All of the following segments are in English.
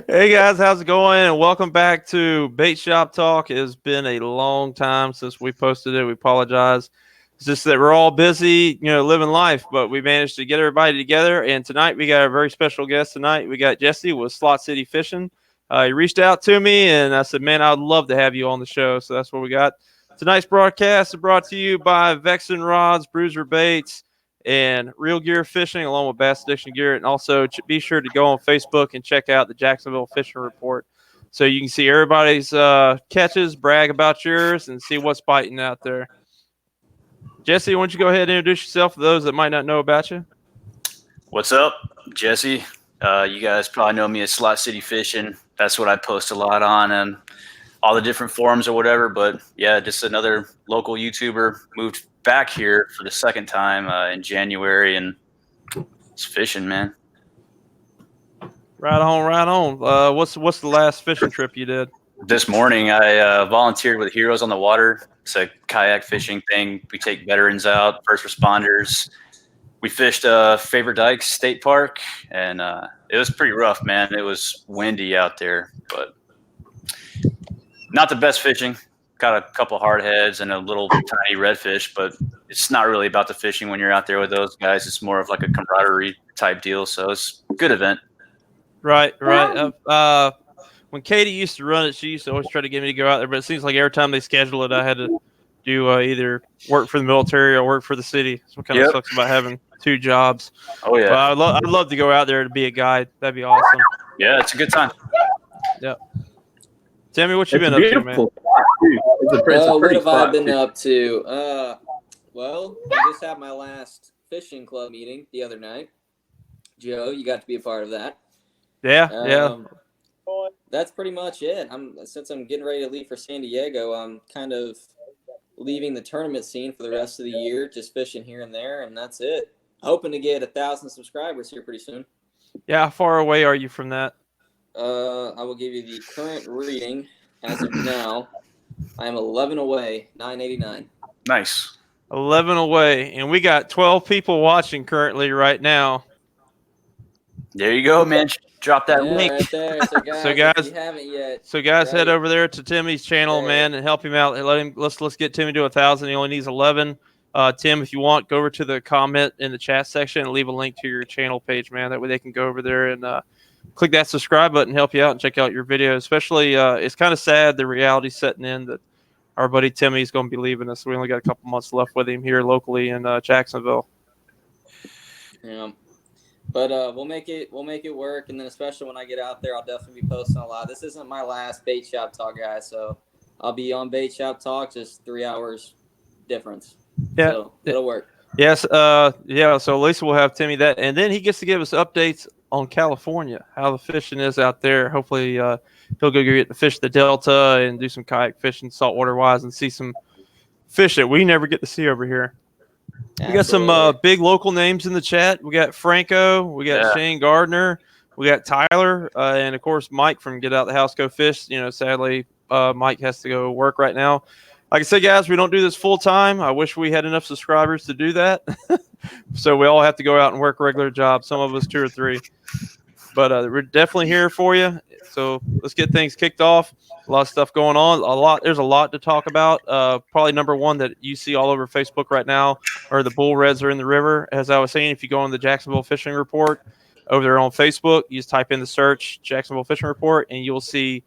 Hey guys, how's it going? And welcome back to Bait Shop Talk. It has been a long time since we posted it. We apologize. It's just that we're all busy, living life, but we managed to get everybody together. And tonight we got a very special guest tonight. We got Jesse with Slot City Fishing. He reached out to me and I said, man, I'd love to have you on the show. So that's what we got. Tonight's broadcast is brought to you by Vexen Rods, Bruiser Baits, and Real Gear Fishing, along with Bass Addiction Gear. And also be sure to go on Facebook and check out the Jacksonville Fishing Report so you can see everybody's catches, brag about yours, and see what's biting out there. Jesse, why don't you go ahead and introduce yourself for those that might not know about you? What's up, Jesse? You guys probably know me as Slot City Fishing. That's what I post a lot on and all the different forums or whatever. But yeah, just another local YouTuber. Moved back here for the second time in January, and it's fishing, man. Right on, right on. What's the last fishing trip you did? This morning, I volunteered with Heroes on the Water. It's a kayak fishing thing. We take veterans out, first responders. We fished Favor Dykes State Park, and it was pretty rough, man. It was windy out there, but not the best fishing. Got a couple hard heads and a little tiny redfish, but it's not really about the fishing when you're out there with those guys. It's more of like a camaraderie type deal, so it's a good event. Right. When Katie used to run it, she used to always try to get me to go out there, but it seems like every time they schedule it, I had to do either work for the military or work for the city. That's what kind of sucks about having two jobs. Oh, yeah. But I'd love to go out there to be a guide. That'd be awesome. Yeah, it's a good time. Yeah. Timmy, what you been up to, man? What have I been up to? Well, I just had my last fishing club meeting the other night. Joe, you got to be a part of that. Yeah. That's pretty much it. Since I'm getting ready to leave for San Diego, I'm kind of leaving the tournament scene for the rest of the year, just fishing here and there, and that's it. Hoping to get 1,000 subscribers here pretty soon. Yeah, how far away are you from that? I will give you the current reading as of now. I am 11 away, 989. Nice. 11 away, and we got 12 people watching currently right now. There you go, man. Drop that link. Right there. So guys, if you haven't yet, head over there to Timmy's channel, man, and help him out. Let's get Timmy to 1,000. He only needs 11. Tim, if you want, go over to the comment in the chat section and leave a link to your channel page, man. That way they can go over there and click that subscribe button, help you out, and check out your videos. Especially, it's kind of sad the reality's setting in that our buddy Timmy is going to be leaving us. We only got a couple months left with him here locally in Jacksonville. Yeah. But we'll make it work, and then especially when I get out there, I'll definitely be posting a lot. This isn't my last Bait Shop Talk, guys, so I'll be on Bait Shop Talk, just 3 hours difference. Yeah, so it'll work. Yes, So at least we'll have Timmy that, and then he gets to give us updates on California, how the fishing is out there. Hopefully, he'll go get to fish the Delta and do some kayak fishing, saltwater wise, and see some fish that we never get to see over here. We got some big local names in the chat. We got Franco, we got Shane Gardner, we got Tyler, and of course Mike from Get Out the House Go Fish. Sadly, Mike has to go work right now. Like I said, guys, we don't do this full time. I wish we had enough subscribers to do that. So we all have to go out and work regular jobs. Some of us 2 or 3. But we're definitely here for you. So let's get things kicked off. A lot of stuff going on. There's a lot to talk about. Probably number one that you see all over Facebook right now are the bull reds are in the river. As I was saying, if you go on the Jacksonville Fishing Report over there on Facebook, you just type in the search Jacksonville Fishing Report, and you'll see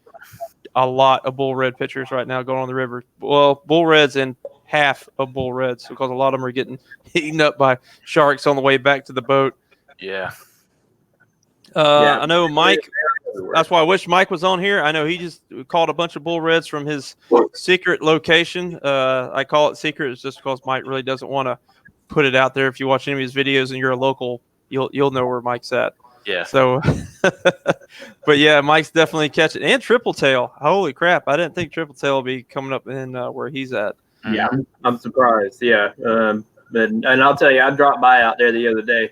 a lot of bull red pictures right now going on the river. Well, bull reds and half of bull reds, because a lot of them are getting eaten up by sharks on the way back to the boat. Yeah. I know Mike. That's why I wish Mike was on here. I know he just caught a bunch of bull reds from his secret location. I call it secret. It's just because Mike really doesn't want to put it out there. If you watch any of his videos and you're a local, you'll know where Mike's at. Yeah. So, but yeah, Mike's definitely catching, and triple tail. Holy crap! I didn't think triple tail would be coming up in where he's at. Yeah, I'm surprised. Yeah, and I'll tell you, I dropped by out there the other day.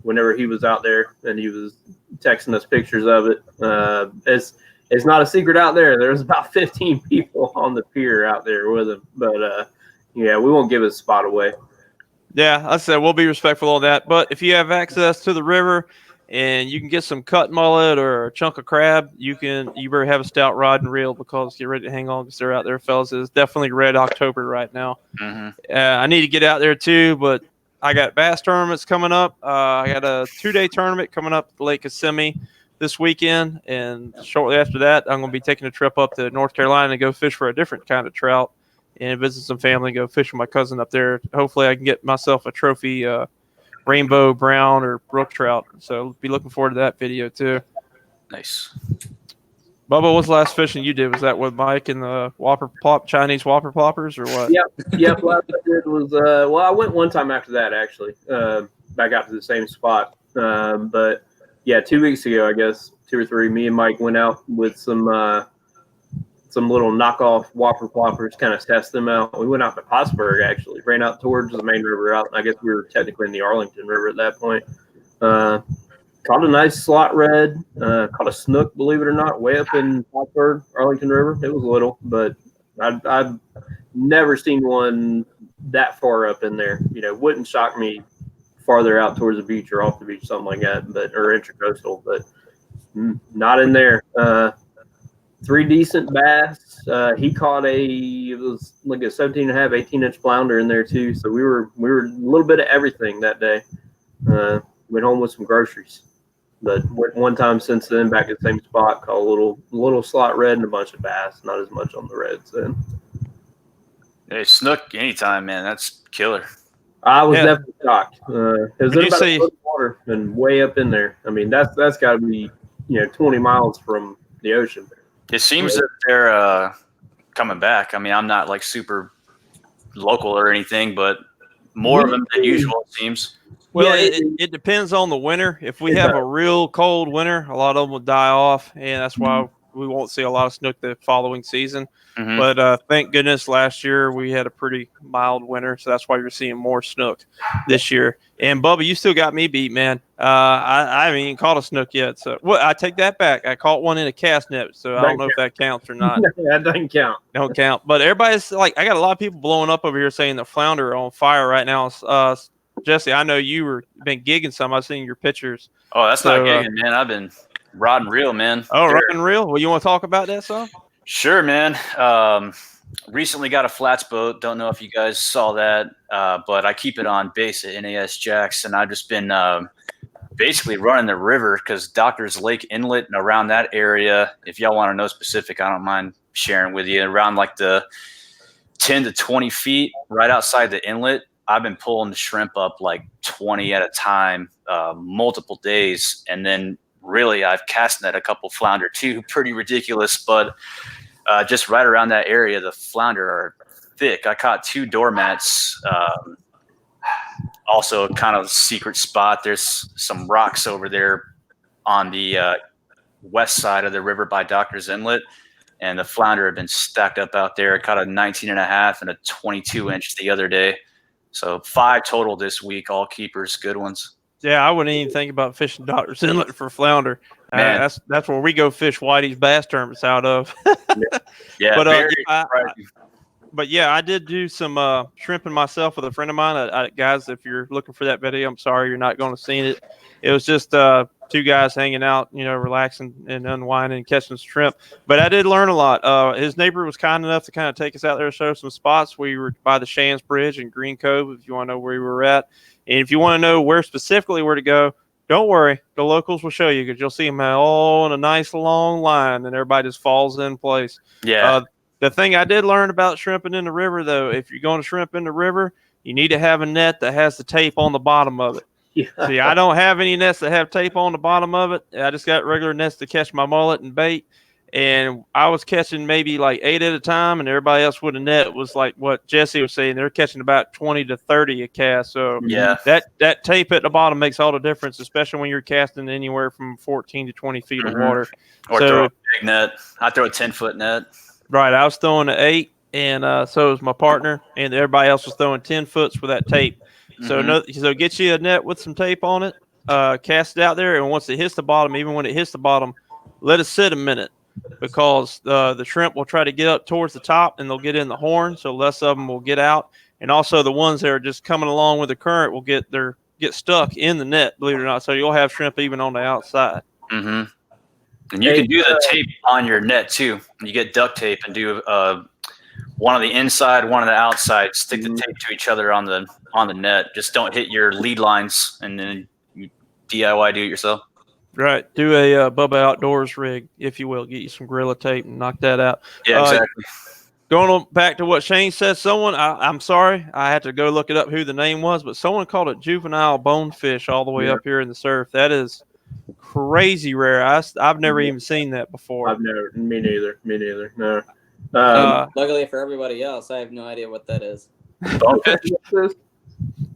Whenever he was out there, and he was texting us pictures of it. It's not a secret out there. There's about 15 people on the pier out there with him. But yeah, we won't give his spot away. Yeah, I said we'll be respectful of that. But if you have access to the river and you can get some cut mullet or a chunk of crab. You better have a stout rod and reel because get ready to hang on because they're out there, fellas. It's definitely red October right now. I need to get out there too, but I got bass tournaments coming up. I got a 2-day tournament coming up at Lake Kissimmee this weekend, and shortly after that, I'm going to be taking a trip up to North Carolina to go fish for a different kind of trout and visit some family and go fish with my cousin up there. Hopefully, I can get myself a trophy rainbow brown or brook trout. So be looking forward to that video too. Nice. Bubba, what's the last fishing you did? Was that with Mike and the Chinese whopper ploppers or what? Yep. Last I did was I went one time after that actually. Back out to the same spot. But yeah, 2 weeks ago, I guess 2 or 3, me and Mike went out with some little knockoff whopper ploppers, kind of test them out. We went out to Pottsburg actually, ran out towards the main river out. I guess we were technically in the Arlington River at that point. Caught a nice slot red, caught a snook, believe it or not, way up in Pottsburg, Arlington River. It was little, but I've never seen one that far up in there. Wouldn't shock me farther out towards the beach or off the beach, something like that, or intracoastal, but not in there. 3 decent bass. He caught it was like a 17.5, 18-inch flounder in there too. So we were a little bit of everything that day. Went home with some groceries, but went one time since then back at the same spot. Caught a little slot red and a bunch of bass. Not as much on the reds then. Hey, snook anytime, man. That's killer. I was definitely shocked. It was in about say, a foot of water and way up in there. I mean, that's got to be 20 miles from the ocean. It seems that they're coming back. I mean, I'm not like super local or anything, but more of them than usual, it seems. Well, it depends on the winter. If we have a real cold winter, a lot of them will die off, and that's why we won't see a lot of snook the following season. But thank goodness last year we had a pretty mild winter, so that's why you're seeing more snook this year. And Bubba, you still got me beat, man. I haven't even caught a snook yet. So I take that back. I caught one in a cast net, so I don't know if that counts or not. That doesn't count. Don't count. But everybody's like, I got a lot of people blowing up over here saying the flounder are on fire right now. Jesse, I know you been gigging some. I've seen your pictures. Oh, that's not gigging, man. I've been rod and reel, man. Oh, rod and reel. Well, you want to talk about that, son? Sure, man. Recently got a flats boat. Don't know if you guys saw that, but I keep it on base at NAS Jacks, and I've just been basically running the river because Doctor's Lake Inlet and around that area, if y'all want to know specific, I don't mind sharing with you, around like the 10 to 20 feet right outside the inlet, I've been pulling the shrimp up like 20 at a time, multiple days, and then really I've cast net a couple flounder too. Pretty ridiculous, but just right around that area, the flounder are thick. I caught 2 doormats. Also kind of secret spot. There's some rocks over there on the west side of the river by Doctor's Inlet, and the flounder have been stacked up out there. I caught a 19.5 and a 22-inch the other day. So 5 total this week, all keepers, good ones. Yeah, I wouldn't even think about fishing Doctor's Inlet for flounder. That's where we go fish Whitey's bass tournaments out of. Yeah, but I did do some shrimping myself with a friend of mine. Guys, if you're looking for that video, I'm sorry you're not going to see it. It was just 2 guys hanging out, relaxing and unwinding and catching some shrimp. But I did learn a lot. His neighbor was kind enough to kind of take us out there and show some spots. We were by the Shands Bridge in Green Cove, if you want to know where we were at. And if you want to know where to go, don't worry. The locals will show you because you'll see them all in a nice long line, and everybody just falls in place. Yeah. The thing I did learn about shrimping in the river, though, if you're going to shrimp in the river, you need to have a net that has the tape on the bottom of it. Yeah. See, I don't have any nets that have tape on the bottom of it. I just got regular nets to catch my mullet and bait. And I was catching maybe like 8 at a time, and everybody else with a net was like what Jesse was saying. They're catching about 20 to 30 a cast. So yeah, that tape at the bottom makes all the difference, especially when you're casting anywhere from 14 to 20 feet of water. Or throw a big net. I throw a 10-foot net. Right. I was throwing an 8, and so was my partner, and everybody else was throwing 10 foots with that tape. So so get you a net with some tape on it, cast it out there, and once it hits the bottom, even when it hits the bottom, let it sit a minute. Because the shrimp will try to get up towards the top and they'll get in the horn, so less of them will get out. And also the ones that are just coming along with the current will get their get stuck in the net, believe it or not. So you'll have shrimp even on the outside. Mm-hmm. And you can do the tape on your net too. You get duct tape and do one on the inside, one on the outside. Stick the tape to each other on the net. Just don't hit your lead lines, and then you DIY do it yourself. Right. Do a Bubba Outdoors rig, if you will. Get you some Gorilla tape and knock that out. Yeah, exactly. Going on back to what Shane said, I'm sorry, I had to go look it up who the name was, but someone called it juvenile bonefish all the way up here in the surf. That is crazy rare. I've never even seen that before. Me neither. No. Luckily for everybody else, I have no idea what that is. Bonefish?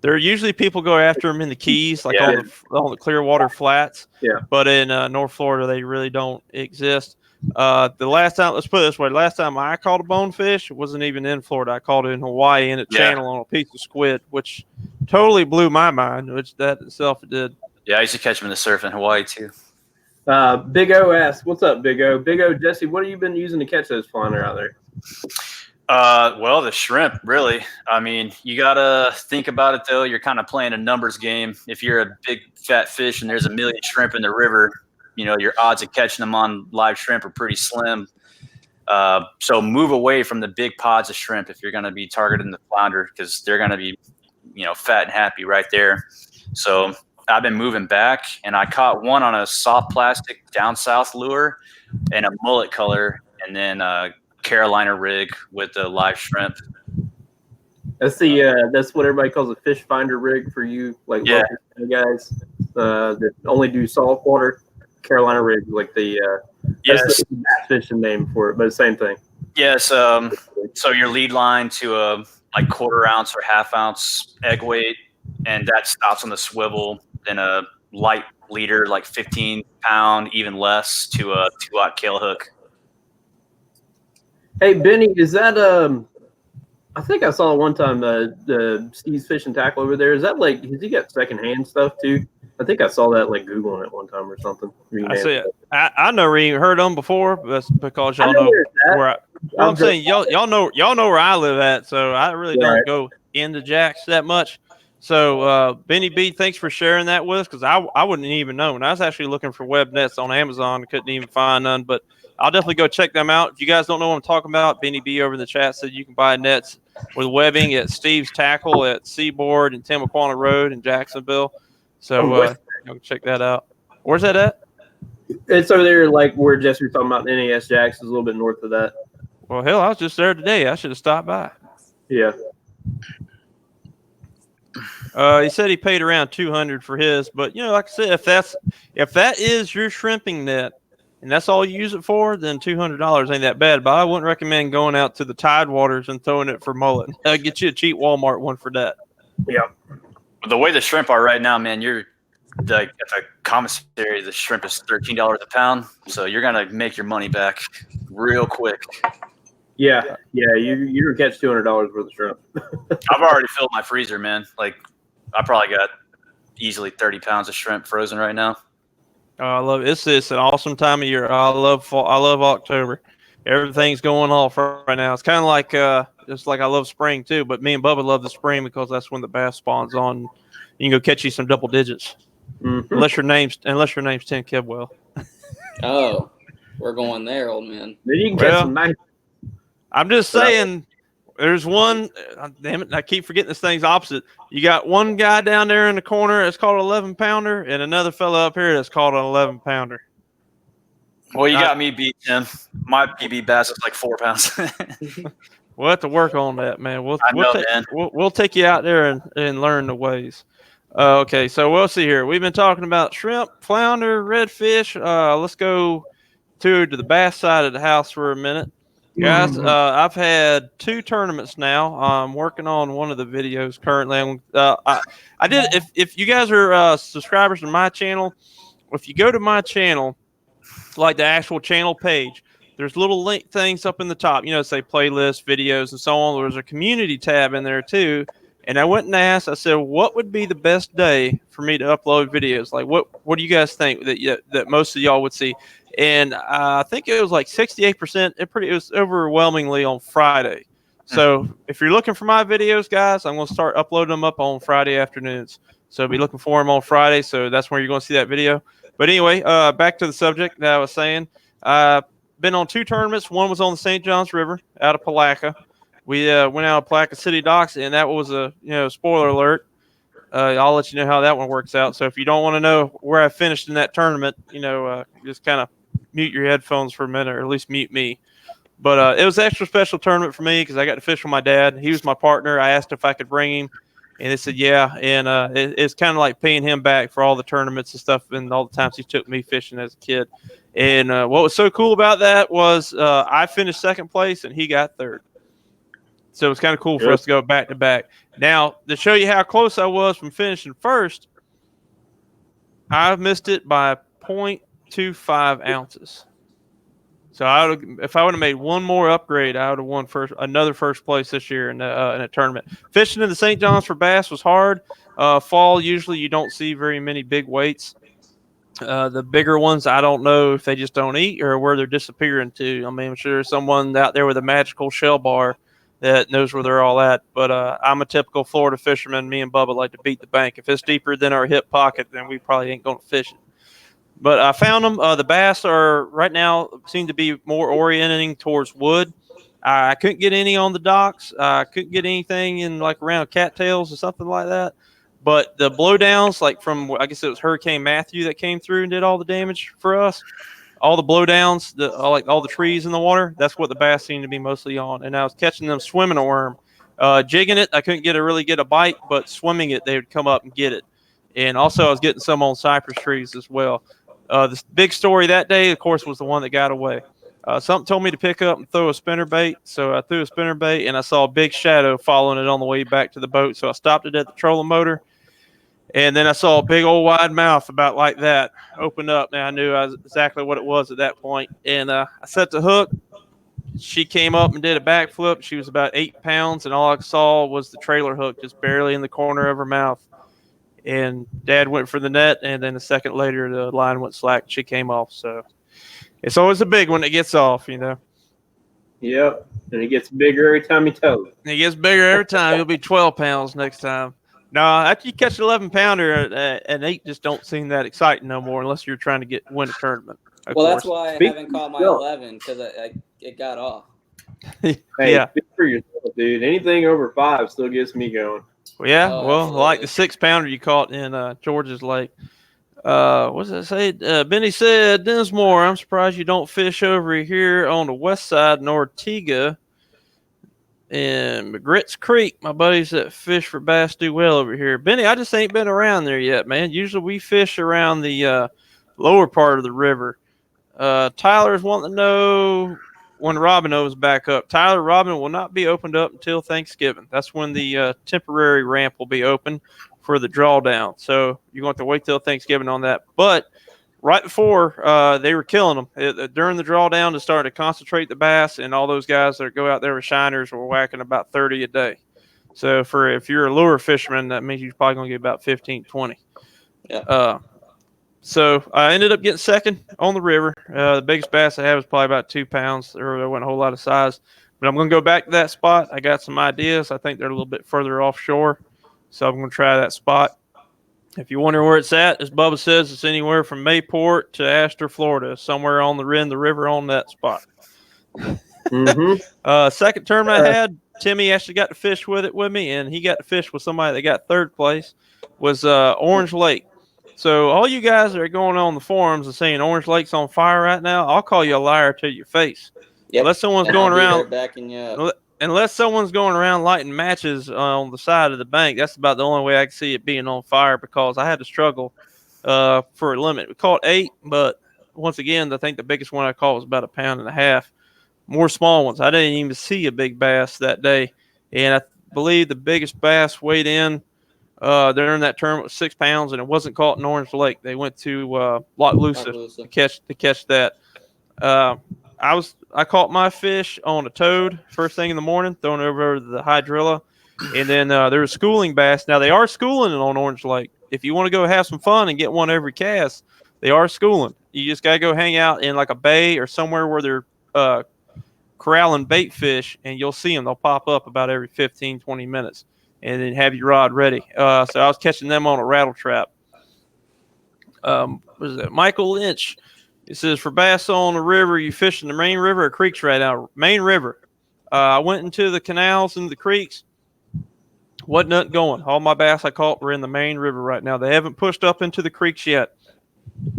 There usually people go after them in the Keys, like on the Clearwater Flats. Yeah. But in North Florida, they really don't exist. The last time, let's put it this way, last time I caught a bonefish, it wasn't even in Florida. I caught it in Hawaii in a channel on a piece of squid, which totally blew my mind, which that itself it did. Yeah, I used to catch them in the surf in Hawaii too. Big O asks, "What's up, Big O? Big O, Jesse, what have you been using to catch those flounder out there?" Well, the shrimp, really. I mean, you gotta think about it though. You're kind of playing a numbers game. If you're a big fat fish and there's a million shrimp in the river, you know your odds of catching them on live shrimp are pretty slim. So move away from the big pods of shrimp if you're going to be targeting the flounder, because they're going to be, fat and happy right there. So I've been moving back, and I caught one on a soft plastic down south lure and a mullet color, and then a Carolina rig with a live shrimp. That's what everybody calls a fish finder rig for you, like local guys that only do saltwater. Carolina rig, like the that's the fishing name for it, but the same thing. Yes. So your lead line to a like 1/4 ounce or 1/2 ounce egg weight, and that stops on the swivel. Then a light leader, like 15 pound, even less, to a 2-aught kale hook. Hey Benny, is that I think I saw one time the Steve's Fish and Tackle over there. Is that like, has he got secondhand stuff too? I think I saw that like Googling it one time or something. I see it. I never even heard of them before, but that's because y'all know where I'm saying y'all know where I live at, so I really don't go into Jack's that much. So Benny B, thanks for sharing that with us, because I wouldn't even know. And I was actually looking for web nets on Amazon and couldn't even find none, but I'll definitely go check them out. If you guys don't know what I'm talking about, Benny B over in the chat said you can buy nets with webbing at Steve's Tackle at Seaboard and Timaquana Road in Jacksonville. So you can check that out. Where's that at? It's over there, like where Jesse was talking about. NAS Jacks is a little bit north of that. Well, hell, I was just there today. I should have stopped by. Yeah. He said he paid around $200 for his, but like I said, if that is your shrimping net and that's all you use it for, then $200 ain't that bad. But I wouldn't recommend going out to the Tidewaters and throwing it for mullet. Get you a cheap Walmart one for that. Yeah. The way the shrimp are right now, man, you're like at the commissary, the shrimp is $13 a pound, so you're gonna make your money back real quick. Yeah, you can catch $200 worth of shrimp. I've already filled my freezer, man. Like I probably got easily 30 pounds of shrimp frozen right now. Oh, I love it. It's an awesome time of year. I love fall. I love October. Everything's going off right now. It's kind of like just like I love spring too, but me and Bubba love the spring because that's when the bass spawns on. You can go catch you some double digits, unless your name's Tim Kidwell. Oh, we're going there, old man. Then you can catch some nice. I'm just saying, there's one. Damn it! I keep forgetting this thing's opposite. You got one guy down there in the corner that's called an 11-pounder, and another fella up here that's called an 11-pounder. Well, you got me beat, Tim. My PB bass is like 4 pounds. We'll have to work on that, man. We'll take you out there and learn the ways. Okay, so we'll see here. We've been talking about shrimp, flounder, redfish. Let's go to the bass side of the house for a minute. Guys, I've had 2 tournaments now. I'm working on one of the videos currently. I did. If you guys are subscribers to my channel, if you go to my channel, like the actual channel page, there's little link things up in the top, say playlist, videos, and so on. There's a community tab in there too. And I went and asked, I said, what would be the best day for me to upload videos? Like, what do you guys think that most of y'all would see? And I think it was like 68%. It was overwhelmingly on Friday. So if you're looking for my videos, guys, I'm going to start uploading them up on Friday afternoons. So be looking for him on Friday. So that's where you're going to see that video. But anyway, back to the subject that I was saying. Been on 2 tournaments. One was on the St. Johns River out of Palaca. We went out of Palaca City Docks, and that was a spoiler alert. I'll let you know how that one works out. So if you don't want to know where I finished in that tournament, just kind of mute your headphones for a minute, or at least mute me. But it was an extra special tournament for me because I got to fish with my dad. He was my partner. I asked if I could bring him, and they said yeah. And it's kind of like paying him back for all the tournaments and stuff and all the times he took me fishing as a kid. And what was so cool about that was I finished second place and he got third. So it was kind of cool for us to go back to back. Now, to show you how close I was from finishing first, I missed it by 0.25 ounces. So if I would have made one more upgrade, I would have won another first place this year in a tournament. Fishing in the St. Johns for bass was hard. Fall, usually you don't see very many big weights. The bigger ones, I don't know if they just don't eat or where they're disappearing to. I mean, I'm sure there's someone out there with a magical shell bar that knows where they're all at. But I'm a typical Florida fisherman. Me and Bubba like to beat the bank. If it's deeper than our hip pocket, then we probably ain't going to fish it. But I found them. The bass are right now seem to be more orienting towards wood. I couldn't get any on the docks. I couldn't get anything in like around cattails or something like that. But the blowdowns, like from, I guess it was Hurricane Matthew that came through and did all the damage for us. All the blowdowns, like all the trees in the water, that's what the bass seemed to be mostly on. And I was catching them swimming a worm. Jigging it, I couldn't really get a bite, but swimming it, they would come up and get it. And also I was getting some on cypress trees as well. The big story that day, of course, was the one that got away. Something told me to pick up and throw a spinnerbait. So I threw a spinnerbait, and I saw a big shadow following it on the way back to the boat. So I stopped it at the trolling motor. And then I saw a big old wide mouth about like that open up. And I knew exactly what it was at that point. And I set the hook. She came up and did a backflip. She was about 8 pounds. And all I saw was the trailer hook just barely in the corner of her mouth. And Dad went for the net. And then a second later, the line went slack. She came off. So it's always a big one that gets off, Yep. And it gets bigger every time you tow it. It gets bigger every time. It'll be 12 pounds next time. No, after you catch an 11-pounder, an 8 just don't seem that exciting no more unless you're trying to win a tournament. Well, that's why I haven't caught my 11 because it got off. Hey, yeah. Speak for yourself, dude. Anything over 5 still gets me going. Well, yeah. Absolutely. Like the 6-pounder you caught in George's Lake. What does it say? Benny said, Dinsmore, I'm surprised you don't fish over here on the west side in Ortega. And McGrit's Creek, my buddies that fish for bass do well over here. Benny, I just ain't been around there yet, man. Usually we fish around the lower part of the river. Tyler's wanting to know when Robin is back up. Tyler, Robin will not be opened up until Thanksgiving. That's when the temporary ramp will be open for the drawdown. So you're going to have to wait till Thanksgiving on that. But right before, they were killing them. During the drawdown, to start to concentrate the bass, and all those guys that go out there with shiners were whacking about 30 a day. So if you're a lure fisherman, that means you're probably going to get about 15, 20. Yeah. So I ended up getting second on the river. The biggest bass I had was probably about 2 pounds. There wasn't a whole lot of size. But I'm going to go back to that spot. I got some ideas. I think they're a little bit further offshore. So I'm going to try that spot. If you wonder where it's at, as Bubba says, it's anywhere from Mayport to Astor, Florida, somewhere on the river on that spot. Mm-hmm. Second tournament I had, Timmy actually got to fish with me, and he got to fish with somebody that got third place, was Orange Lake. So all you guys that are going on the forums and saying Orange Lake's on fire right now, I'll call you a liar to your face. Yep. Unless someone's And going I'll be around there backing you up. Unless someone's going around lighting matches on the side of the bank, that's about the only way I can see it being on fire, because I had to struggle for a limit. We caught 8, but once again, I think the biggest one I caught was about 1.5 pounds. More small ones. I didn't even see a big bass that day, and I believe the biggest bass weighed in during that tournament was 6 pounds, and it wasn't caught in Orange Lake. They went to Loch Loosa to catch that. I caught my fish on a toad first thing in the morning, throwing it over the hydrilla. And then there's schooling bass. Now, they are schooling on Orange Lake. If you want to go have some fun and get one every cast, they are schooling. You just got to go hang out in like a bay or somewhere where they're corralling bait fish, and you'll see them. They'll pop up about every 15, 20 minutes. and then have your rod ready. So I was catching them on a rattle trap. What is that? Michael Lynch. It says, for bass on the river, you fish in the main river or creeks right now? Main river. I went into the canals and the creeks. Wasn't nothing going. All my bass I caught were in the main river right now. They haven't pushed up into the creeks yet.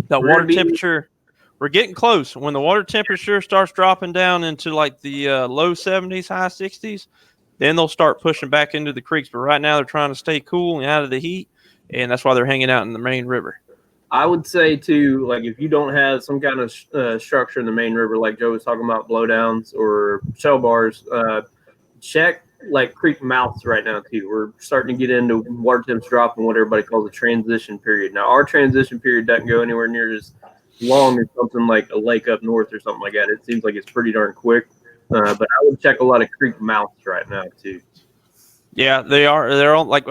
The water temperature, we're getting close. When the water temperature starts dropping down into like the low 70s, high 60s, then they'll start pushing back into the creeks. But right now they're trying to stay cool and out of the heat, and that's why they're hanging out in the main river. I would say too, like if you don't have some kind of structure in the main river, like Joe was talking about, blowdowns or shell bars, check like creek mouths right now too. We're starting to get into water temps dropping, what everybody calls a transition period. Now our transition period doesn't go anywhere near as long as something like a lake up north or something like that. It seems like it's pretty darn quick. But I would check a lot of creek mouths right now too. Yeah, they are. They're on like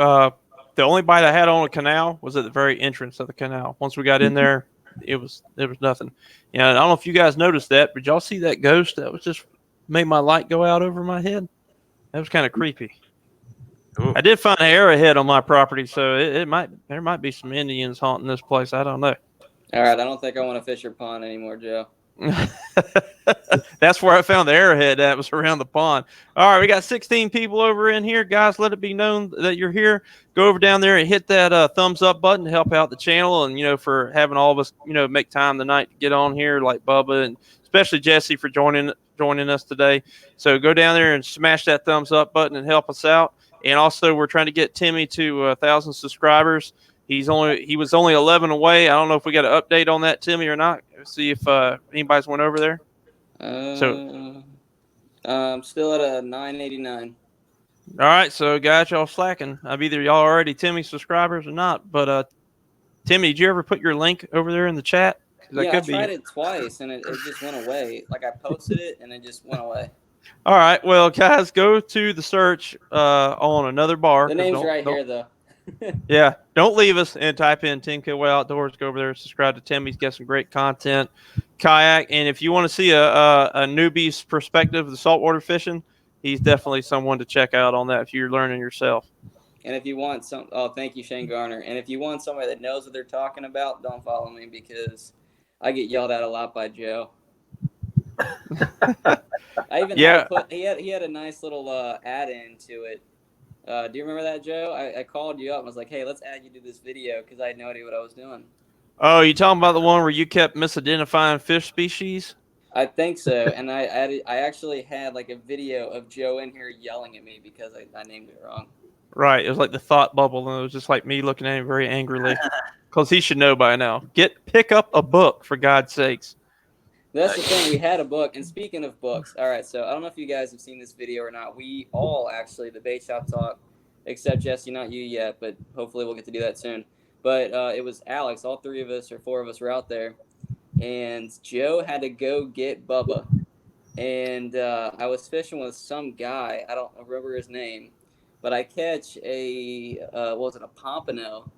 the only bite I had on a canal was at the very entrance of the canal. Once we got in there, there was nothing. Yeah, I don't know if you guys noticed that, but y'all see that ghost that was just made my light go out over my head? That was kind of creepy. Ooh. I did find an arrowhead on my property, so there might be some Indians haunting this place. I don't know. All right, I don't think I want to fish your pond anymore, Joe. That's where I found the arrowhead. That was around the pond. All right, we got 16 people over in here, guys. Let it be known that you're here. Go over down there and hit that thumbs up button to help out the channel, and for having all of us make time tonight to get on here, like Bubba and especially Jesse for joining us today. So go down there and smash that thumbs up button and help us out. And also, we're trying to get Timmy to 1,000 subscribers. He was only 11 away. I don't know if we got an update on that, Timmy, or not. See if anybody's went over there. I'm still at a 989. All right, so guys, y'all slacking. Either y'all already Timmy subscribers or not. But Timmy, did you ever put your link over there in the chat? Yeah, I tried it twice and it just went away. Like I posted it and it just went away. All right, well, guys, go to the search on another bar. The name's right here, though. Yeah, don't leave us and type in Kidwell Outdoors. Go over there, subscribe to Tim. He's got some great content, kayak, and if you want to see a newbie's perspective of the saltwater fishing, he's definitely someone to check out on that if you're learning yourself. And if you want thank you, Shane Garner. And if you want somebody that knows what they're talking about, don't follow me because I get yelled at a lot by Joe. He had a nice little add in to it. Do you remember that, Joe? I called you up and was like, hey, let's add you to this video because I had no idea what I was doing. Oh, you talking about the one where you kept misidentifying fish species? I think so. And I actually had like a video of Joe in here yelling at me because I named it wrong. Right. It was like the thought bubble, and it was just like me looking at him very angrily because he should know by now. Pick up a book, for God's sakes. That's the thing. We had a book. And speaking of books, all right, so I don't know if you guys have seen this video or not. We all actually, the Bait Shop Talk, except Jesse, not you yet, but hopefully we'll get to do that soon. But it was Alex. All three of us or four of us were out there. And Joe had to go get Bubba. And I was fishing with some guy. I don't remember his name. But I catch a pompano.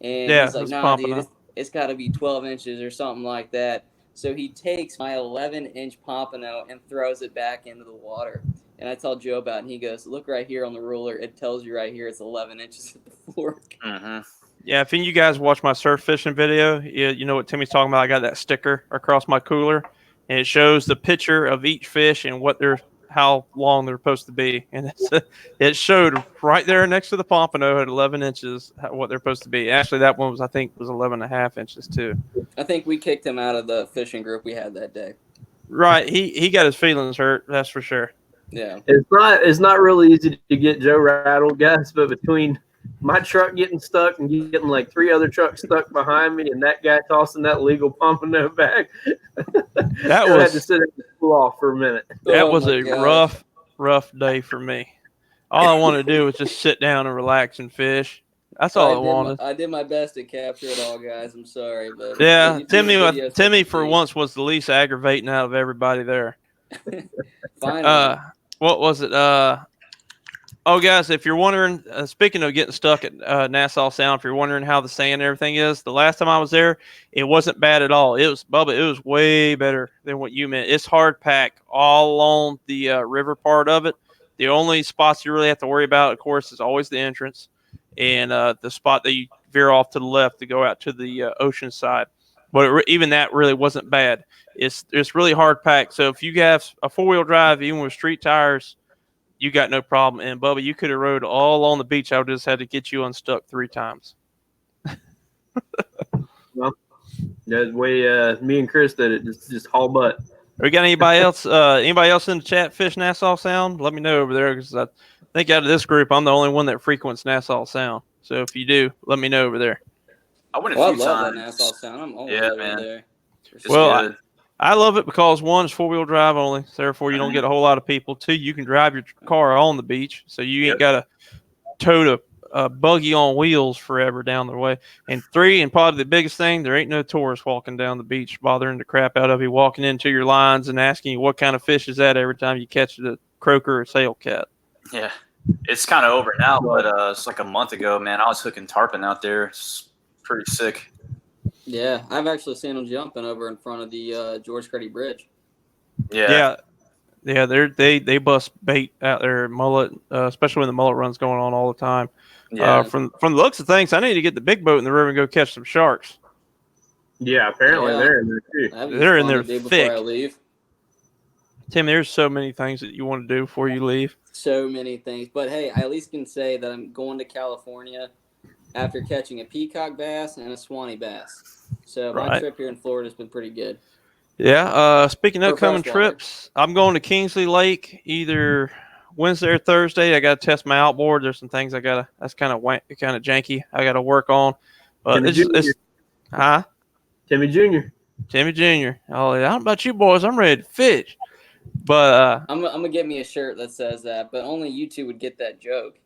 And he's like, nah, dude, it's got to be 12 inches or something like that. So he takes my 11-inch pompano and throws it back into the water. And I tell Joe about it, and he goes, look right here on the ruler. It tells you right here it's 11 inches at the fork. Uh-huh. Yeah, if you guys watch my surf fishing video, you know what Timmy's talking about. I got that sticker across my cooler, and it shows the picture of each fish and how long they're supposed to be. And it showed right there next to the pompano at 11 inches what they're supposed to be. Actually, that one was 11 and a half inches too. I think we kicked him out of the fishing group we had that day. Right. He got his feelings hurt, that's for sure. Yeah. It's not really easy to get Joe rattled, guys, but between my truck getting stuck and getting like 3 other trucks stuck behind me and that guy tossing that legal pompano back, I had to sit and cool off for a minute. That was a rough day for me. All I wanted to do was just sit down and relax and fish. That's all I wanted. I did my best to capture it all, guys. I'm sorry, but yeah, Timmy for once was the least aggravating out of everybody there. Finally. What was it? Oh, guys, if you're wondering, speaking of getting stuck at Nassau Sound, if you're wondering how the sand and everything is, the last time I was there, it wasn't bad at all. It was way better than what you meant. It's hard packed all along the river part of it, The only spots you really have to worry about, of course, is always the entrance and the spot that you veer off to the left to go out to the ocean side. But even that really wasn't bad. It's really hard packed. So if you have a 4-wheel drive, even with street tires, you got no problem. And Bubba, you could have rode all on the beach. I just had to get you unstuck 3 times. Well, that's the way me and Chris did it. Just haul butt. We got anybody else? Anybody else in the chat fish Nassau Sound? Let me know over there, because I think out of this group, I'm the only one that frequents Nassau Sound. So if you do, let me know over there. I went a I few love times. that Nassau Sound. I'm always Yeah, over man. there. It's Well, good. I love it because 1 is 4-wheel drive only, so therefore you don't get a whole lot of people. 2, you can drive your car on the beach, so you ain't got to tow a buggy on wheels forever down the way. And 3, and probably the biggest thing, there ain't no tourists walking down the beach bothering the crap out of you, walking into your lines and asking you what kind of fish is that every time you catch a croaker or sail cat. Yeah, it's kind of over now, but it's like a month ago, man. I was hooking tarpon out there. It's pretty sick. Yeah, I've actually seen them jumping over in front of the George Cuddy Bridge. Yeah. They bust bait out there, mullet, especially when the mullet run's going on all the time. Yeah. From the looks of things, I need to get the big boat in the river and go catch some sharks. Yeah, apparently Yeah. they're in there too. That'd be They're in fun there to do thick. before I leave. Tim, there's so many things that you want to do before you leave. So many things. But hey, I at least can say that I'm going to California after catching a peacock bass and a Swanee bass. So my Right. trip here in Florida has been pretty good. Yeah. Speaking of For upcoming freshwater. trips, I'm going to Kingsley Lake either Wednesday or Thursday. I got to test my outboard. There's some things that's kind of janky. I got to work on. But Timmy Jr. Timmy Jr. Timmy Jr. Oh, I don't know about you boys. I'm ready to fish. But I'm gonna get me a shirt that says that, but only you two would get that joke.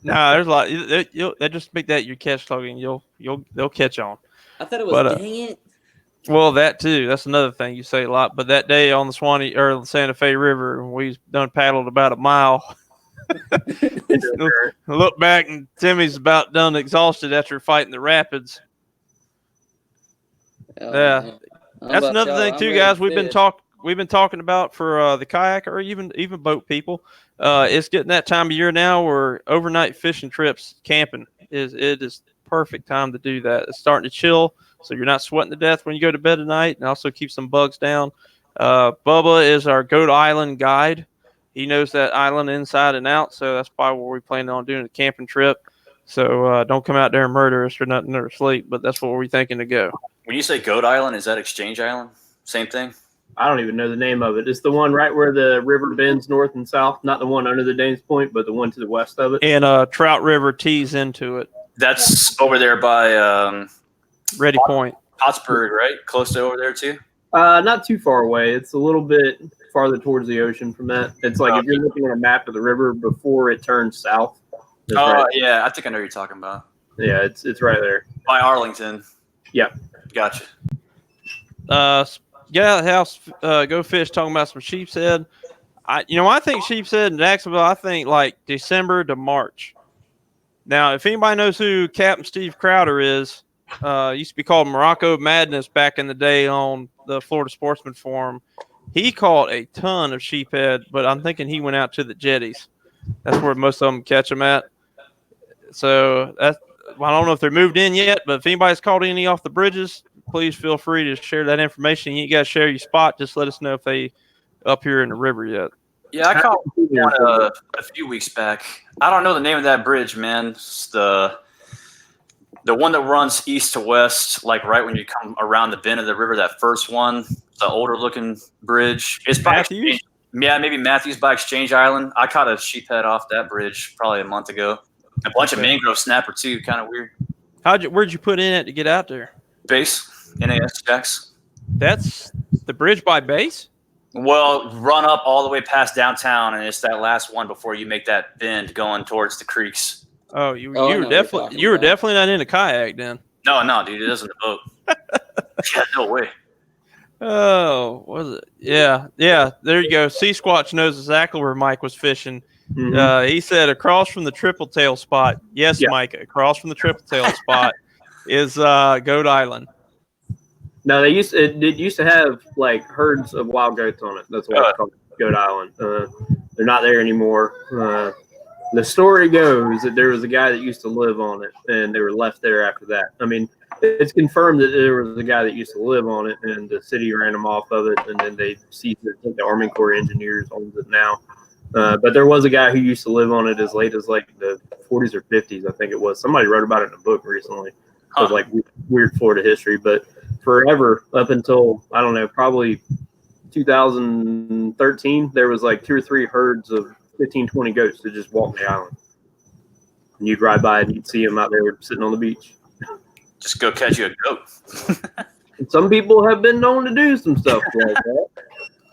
nah, there's a lot. That just make that your catch slogan. They'll catch on. I thought it was But, dang it. Well, that too. That's another thing you say a lot. But that day on the Swanee or the Santa Fe River, we done paddled about a mile. Look back, and Timmy's about done exhausted after fighting the rapids. Oh, Yeah. man. That's another thing too, guys. We've been talking about for the kayak or even boat people. It's getting that time of year now where overnight fishing trips, camping it is perfect time to do that. It's starting to chill, so you're not sweating to death when you go to bed at night, and also keep some bugs down. Bubba is our Goat Island guide. He knows that island inside and out, so that's probably where we plan on doing a camping trip. So don't come out there and murder us or nothing or sleep, but that's where we're thinking to go. When you say Goat Island, is that Exchange Island? Same thing? I don't even know the name of it. It's the one right where the river bends north and south. Not the one under the Danes Point, but the one to the west of it. And Trout River tees into it. That's over there by Ready Point. Pottsburg, right? Close to over there too? Not too far away. It's a little bit farther towards the ocean from that. It's like if you're looking at a map of the river before it turns south. Oh, yeah. I think I know what you're talking about. Yeah, it's right there. By Arlington. Yep. Gotcha. Get out of the house, go fish, talking about some sheep's head. I think sheep's head in Jacksonville, I think like December to March. Now, if anybody knows who Captain Steve Crowder is, used to be called Morocco Madness back in the day on the Florida Sportsman Forum. He caught a ton of sheephead, but I'm thinking he went out to the jetties. That's where most of them catch them at. So I don't know if they're moved in yet, but if anybody's caught any off the bridges, please feel free to share that information. You guys share your spot. Just let us know if they up here in the river yet. Yeah, I caught one a few weeks back. I don't know the name of that bridge, man. It's the one that runs east to west, like right when you come around the bend of the river, that first one, the older looking bridge. It's by Matthews? maybe Matthews by Exchange Island. I caught a sheephead off that bridge probably a month ago. A bunch of mangrove snapper too, kind of weird. Where'd you put in it to get out there? Base, NAS Jacks. That's the bridge by Base? Well, run up all the way past downtown, and it's that last one before you make that bend going towards the creeks. Oh, you Oh, I were know definitely what you're talking definitely not in a kayak then. No, dude, it isn't a boat. Yeah, no way. Oh, was it? Yeah. There you go. Sea Squatch knows exactly where Mike was fishing. Mhm. He said across from the triple tail spot. Yes, Yeah. Mike, across from the triple tail spot is Goat Island. No, it used to have like herds of wild goats on it. That's why it's called Goat Island. They're not there anymore. The story goes that there was a guy that used to live on it, and they were left there after that. I mean, it's confirmed that there was a guy that used to live on it, and the city ran him off of it, and then they seized it. I think the Army Corps of Engineers owns it now. But there was a guy who used to live on it as late as like the 40s or 50s, I think it was. Somebody wrote about it in a book recently. It was like weird Florida history, but forever up until, I don't know, probably 2013, there was like 2 or 3 herds of 15, 20 goats that just walked the island. And you'd ride by and you'd see them out there sitting on the beach. Just go catch you a goat. And some people have been known to do some stuff like that.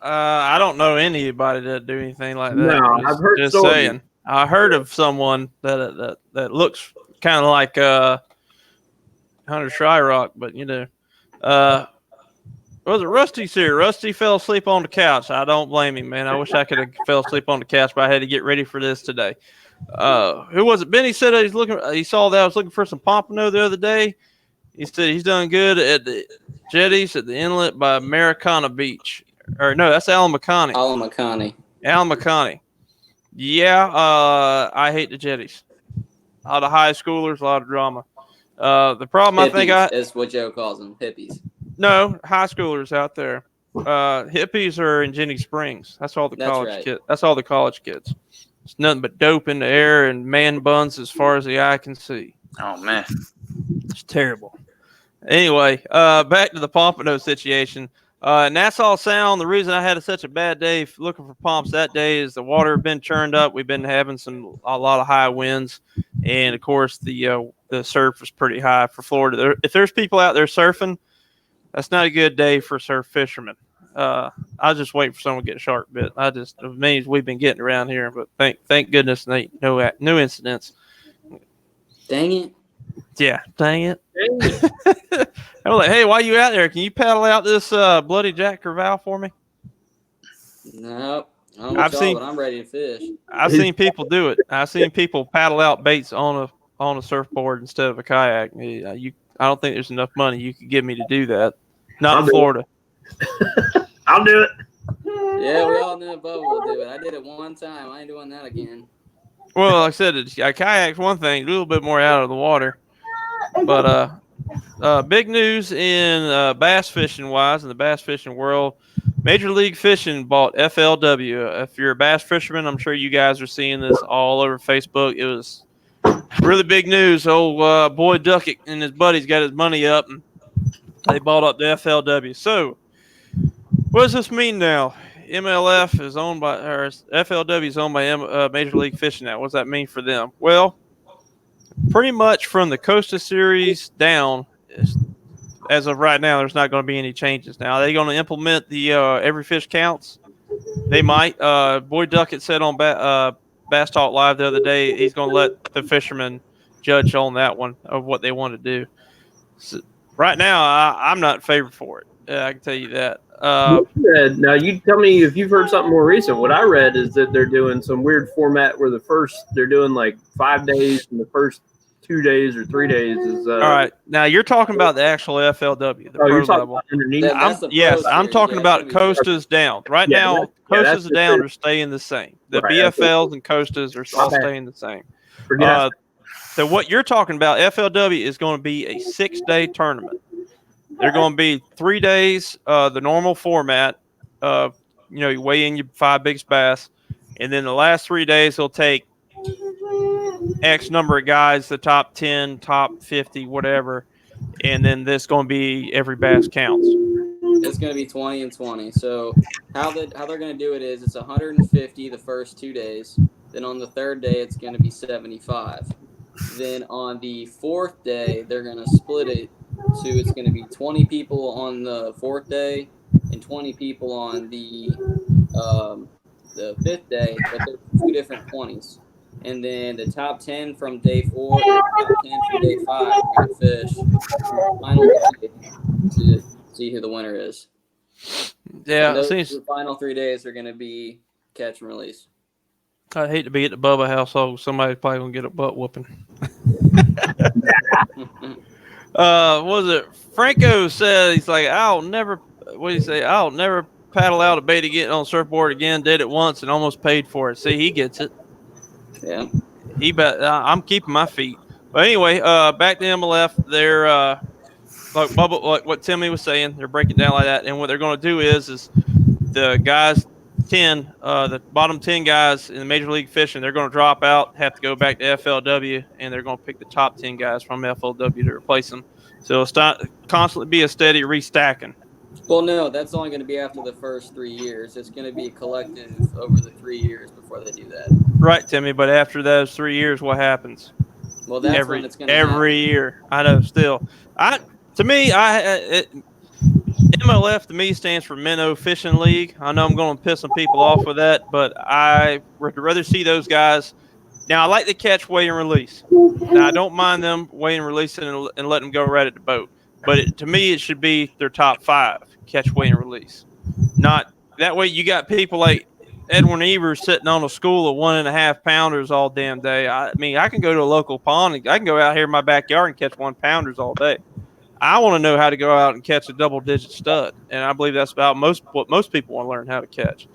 I don't know anybody that do anything like that. No, I've heard just stories. saying. I heard of someone that looks kind of like Hunter Shyrock, but was it Rusty's here? Rusty fell asleep on the couch. I don't blame him, man. I wish I could have fell asleep on the couch, but I had to get ready for this today. Who was it? Benny said he saw that I was looking for some pompano the other day. He said he's done good at the jetties at the inlet by Americana Beach. Or no, that's Alamacani. Alamacani. Yeah, I hate the jetties. A lot of high schoolers, a lot of drama. The problem Hippies is what Joe calls them, hippies. No, high schoolers out there. Hippies are in Jenny Springs. That's all the college kids. That's all the college kids. It's nothing but dope in the air and man buns as far as the eye can see. Oh man, it's terrible. Anyway, back to the pompano situation. Nassau Sound. The reason I had such a bad day looking for pomps that day is the water had been churned up. We've been having a lot of high winds, and of course the surf was pretty high for Florida. If there's people out there surfing, that's not a good day for surf fishermen. I was just waiting for someone to get a shark bit. It means we've been getting around here, but thank goodness no incidents. Dang it. Yeah, dang it. I was like, hey, while you out there, can you paddle out this bloody Jack Crevalle for me? Nope. But I'm ready to fish. I've seen people do it. I've seen people paddle out baits on a surfboard instead of a kayak. I don't think there's enough money you could give me to do that. Not in Florida. I'll do it. Yeah, we all knew Bubba would do it. I did it one time. I ain't doing that again. Well, like I said, a kayak's one thing, a little bit more out of the water. But big news in bass fishing wise in the bass fishing world. Major League Fishing bought FLW. If you're a bass fisherman, I'm sure you guys are seeing this all over Facebook. It was really big news. Old Boy Duckett and his buddies got his money up, and they bought up the FLW. So, what does this mean now? MLF is owned by, or FLW is owned by Major League Fishing now. What does that mean for them? Well, pretty much from the Costa Series down, as of right now, there's not going to be any changes. Now, are they going to implement the every fish counts? They might. Boy Duckett said on Bass Talk Live the other day he's going to let the fishermen judge on that one of what they want to do. So, right now, I'm not in favor for it. I can tell you that. Now, you tell me if you've heard something more recent. What I read is that they're doing some weird format where they're doing like 5 days, and the first 2 days or 3 days is. All right. Now, you're talking about the actual FLW, the pro you're talking level. about underneath? I'm talking about Costa's down. Right now, Costa's down are staying the same. The BFLs and Costas are all staying the same. So what you're talking about, FLW is going to be a 6-day tournament. They're going to be 3 days, the normal format. You weigh in your 5 biggest bass, and then the last 3 days they'll take X number of guys, the top 10, top 50, whatever, and then this going to be every bass counts. It's going to be 20 and 20. So how they're going to do it is it's 150 the first 2 days. Then on the third day it's going to be 75. Then on the fourth day they're going to split it. So it's going to be 20 people on the fourth day and 20 people on the fifth day, but they're 2 different 20s. And then the top 10 from day 4 and the top 10 from day 5 are going to fish the final day to see who the winner is. Yeah, the final 3 days are going to be catch and release. I hate to be at the Bubba household. Somebody's probably going to get a butt whooping. Was it Franco said he's like, I'll never paddle out a bait again on surfboard again. Did it once and almost paid for it. See, he gets it. Yeah. He bet. I'm keeping my feet. But anyway, back to MLF. They're like Bubba, like what Timmy was saying. They're breaking down like that, and what they're going to do is the guys 10, the bottom 10 guys in the Major League Fishing, they're going to drop out, have to go back to FLW, and they're going to pick the top 10 guys from FLW to replace them. So it's not constantly be a steady restacking. Well, no, that's only going to be after the first 3 years. It's going to be a collective over the 3 years before they do that. Right, Timmy. But after those 3 years, what happens? Well, that's when it's going to happen. Every year. I know. Still, MLF to me stands for Minnow Fishing League. I know I'm going to piss some people off with that, but I would rather see those guys. Now, I like to catch, weigh, and release. Now, I don't mind them weighing and releasing and letting them go right at the boat. But to me, it should be their top 5, catch, weigh, and release. Not that way you got people like Edwin Evers sitting on a school of 1.5 pounders all damn day. I mean, I can go to a local pond and I can go out here in my backyard and catch 1 pounders all day. I want to know how to go out and catch a double-digit stud, and I believe that's about what most people want to learn how to catch.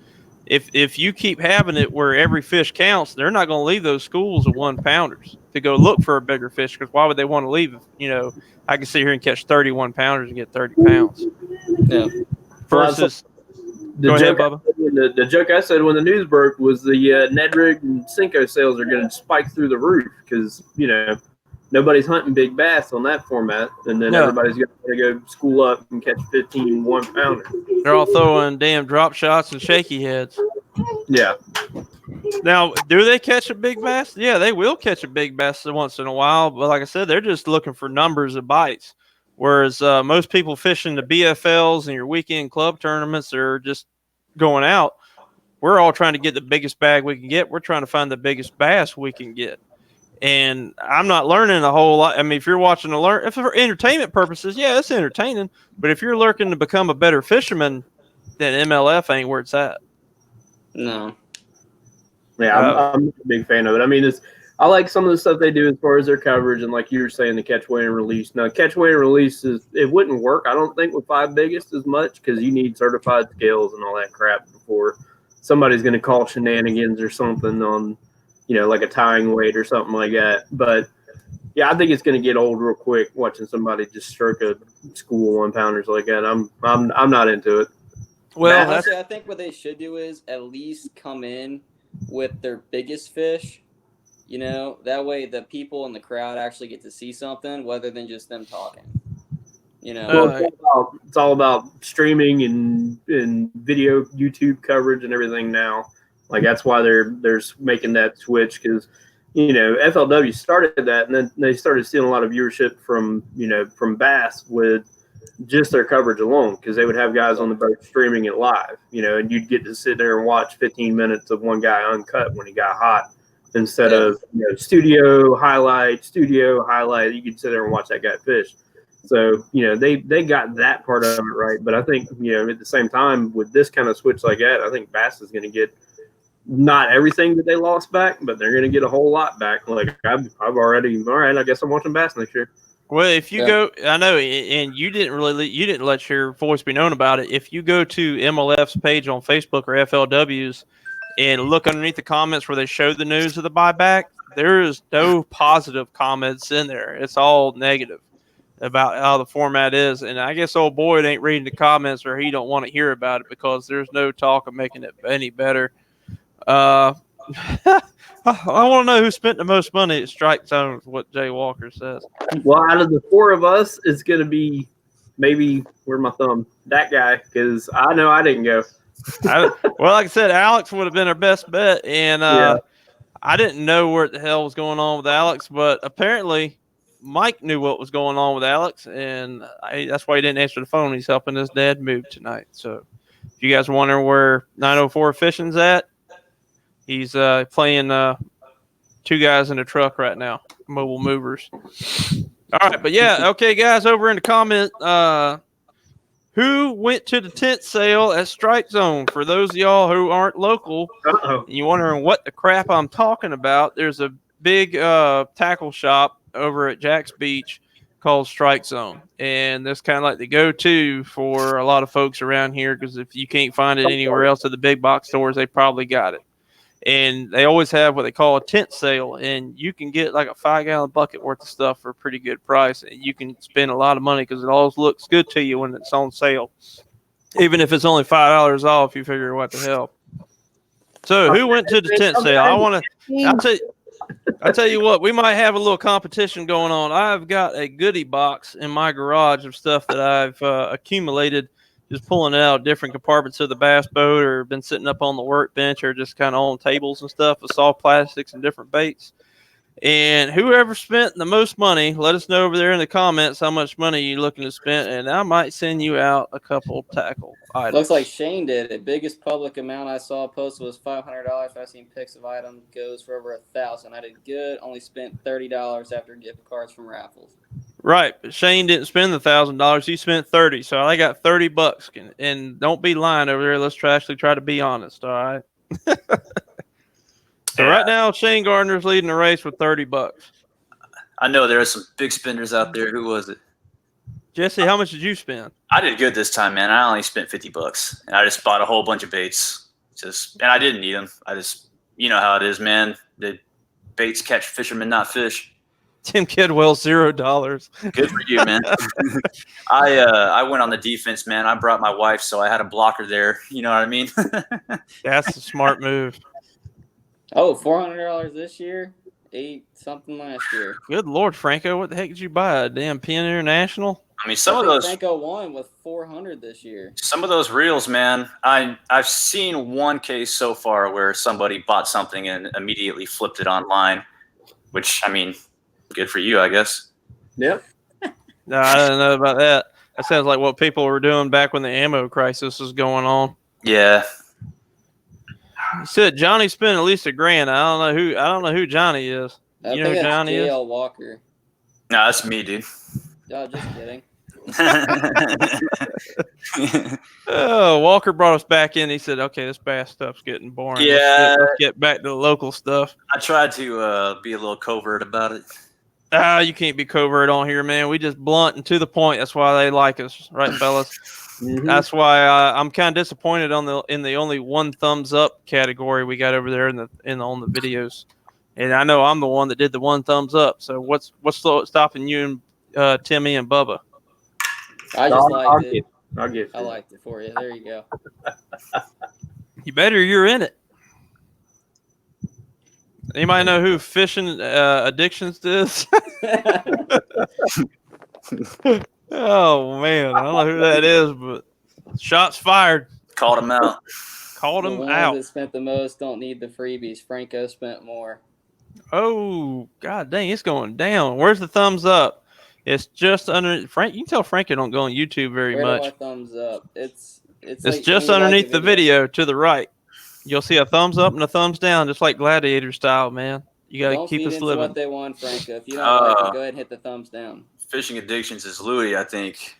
If you keep having it where every fish counts, they're not going to leave those schools of 1 pounders to go look for a bigger fish, because why would they want to leave? I can sit here and catch 31 pounders and get 30 pounds. Yeah. Versus, go ahead, Bubba. The joke I said when the news broke was the Ned Rig and Cinco sales are going to spike through the roof because, nobody's hunting big bass on that format, and then everybody's going to go school up and catch 15 1-pounders. They're all throwing damn drop shots and shaky heads. Yeah. Now, do they catch a big bass? Yeah, they will catch a big bass once in a while, but like I said, they're just looking for numbers of bites. Whereas most people fishing the BFLs and your weekend club tournaments are just going out. We're all trying to get the biggest bag we can get. We're trying to find the biggest bass we can get. And I'm not learning a whole lot. I mean, if you're watching if for entertainment purposes, yeah, it's entertaining. But if you're looking to become a better fisherman, then MLF ain't where it's at. No. Yeah, I'm a big fan of it. I mean, I like some of the stuff they do as far as their coverage, and like you were saying, the catch, weigh, and release. Now, catch, weigh, and release it wouldn't work, I don't think, with 5 biggest as much because you need certified scales and all that crap before somebody's going to call shenanigans or something on, like a tying weight or something like that. But yeah, I think it's going to get old real quick watching somebody just stroke a school 1-pounders like that. I'm not into it. Well, honestly, I think what they should do is at least come in with their biggest fish. That way the people in the crowd actually get to see something rather than just them talking. Well, it's all about streaming and video YouTube coverage and everything now. Like that's why they're making that switch because, FLW started that and then they started seeing a lot of viewership from bass with just their coverage alone because they would have guys on the boat streaming it live, and you'd get to sit there and watch 15 minutes of one guy uncut when he got hot instead of studio highlight. You could sit there and watch that guy fish. So, they got that part of it right. But I think, at the same time with this kind of switch like that, I think bass is going to get not everything that they lost back, but they're going to get a whole lot back. Like I've already, all right, I guess I'm watching bass next year. Well, if you go, I know, and you didn't let your voice be known about it. If you go to MLF's page on Facebook or FLW's and look underneath the comments where they show the news of the buyback, there is no positive comments in there. It's all negative about how the format is. And I guess old Boyd ain't reading the comments or he don't want to hear about it because there's no talk of making it any better. I want to know who spent the most money at Strike Zone, is what Jay Walker says. Well, out of the 4 of us, it's going to be maybe, where's my thumb? That guy, because I know I didn't go. Well, like I said, Alex would have been our best bet. And I didn't know what the hell was going on with Alex, but apparently Mike knew what was going on with Alex, and that's why he didn't answer the phone. He's helping his dad move tonight. So if you guys are wondering where 904 Fishing's at, he's playing 2 guys in a truck right now, mobile movers. All right, but yeah, okay, guys, over in the comment, who went to the tent sale at Strike Zone? For those of y'all who aren't local, and you're wondering what the crap I'm talking about, there's a big tackle shop over at Jack's Beach called Strike Zone, and that's kind of like the go-to for a lot of folks around here, because if you can't find it anywhere else at the big box stores, they probably got it. And they always have what they call a tent sale, and you can get like a 5-gallon bucket worth of stuff for a pretty good price, and you can spend a lot of money because it always looks good to you when it's on sale, even if it's only $5 off. You figure what the hell. So who went to the tent sale? I'll tell you what, we might have a little competition going on. I've got a goodie box in my garage of stuff that I've accumulated, just pulling it out of different compartments of the bass boat, or been sitting up on the workbench, or just kind of on tables and stuff with soft plastics and different baits. And whoever spent the most money, let us know over there in the comments how much money you're looking to spend, and I might send you out a couple tackle items. Looks like Shane did. The biggest public amount I saw posted was $500. I've seen pics of items goes for over $1,000. I did good. Only spent $30 after gift cards from raffles. Right, but Shane didn't spend the $1,000. He spent $30, so I got $30. And don't be lying over there. Let's actually try to be honest. All right. So right now, Shane Gardner's leading the race with $30. I know there are some big spenders out there. Who was it? Jesse, how much did you spend? I did good this time, man. I only spent $50, and I just bought a whole bunch of baits. And I didn't need them. You know how it is, man. The baits catch fishermen, not fish. Tim Kidwell, $0. Good for you, man. I went on the defense, man. I brought my wife, so I had a blocker there. You know what I mean? That's a smart move. Oh, $400 this year, $8 something last year. Good Lord, Franco, what the heck did you buy? A damn Penn International? I mean, some of those. Franco won with $400 this year. Some of those reels, man. I've seen one case so far where somebody bought something and immediately flipped it online, which, I mean, good for you, I guess. Yep. No, I don't know about that. That sounds like what people were doing back when the ammo crisis was going on. Yeah. He said Johnny spent at least $1,000. I don't know who Johnny is. I You think know who that's Johnny is? JL Walker. No, that's me, dude. Oh, just kidding. Oh, Walker brought us back in. He said, "Okay, this bass stuff's getting boring. Yeah. Let's get back to the local stuff." I tried to be a little covert about it. You can't be covert on here, man. We just blunt and to the point. That's why they like us, right, fellas? Mm-hmm. That's why I'm kind of disappointed in the only one thumbs up category we got over there on the videos. And I know I'm the one that did the one thumbs up. So what's stopping you and Timmy and Bubba? I just liked it. I'll give I liked it for you. There you go. You better. You're in it. Anybody know who Fishing Addictions is? Oh, man. I don't know who that is, but shots fired. Called him out. Called The him ones out. that spent the most don't need the freebies. Franco spent more. Oh, God dang. It's going down. Where's the thumbs up? It's just under. Frank. You can tell Frankie don't go on YouTube very Where much. do I thumbs up? It's It's just underneath the video to the right. You'll see a thumbs up and a thumbs down, just like Gladiator style, man. You got to keep us living. What they want, Franco. If you don't like it, go ahead and hit the thumbs down. Fishing Addictions is Louis, I think.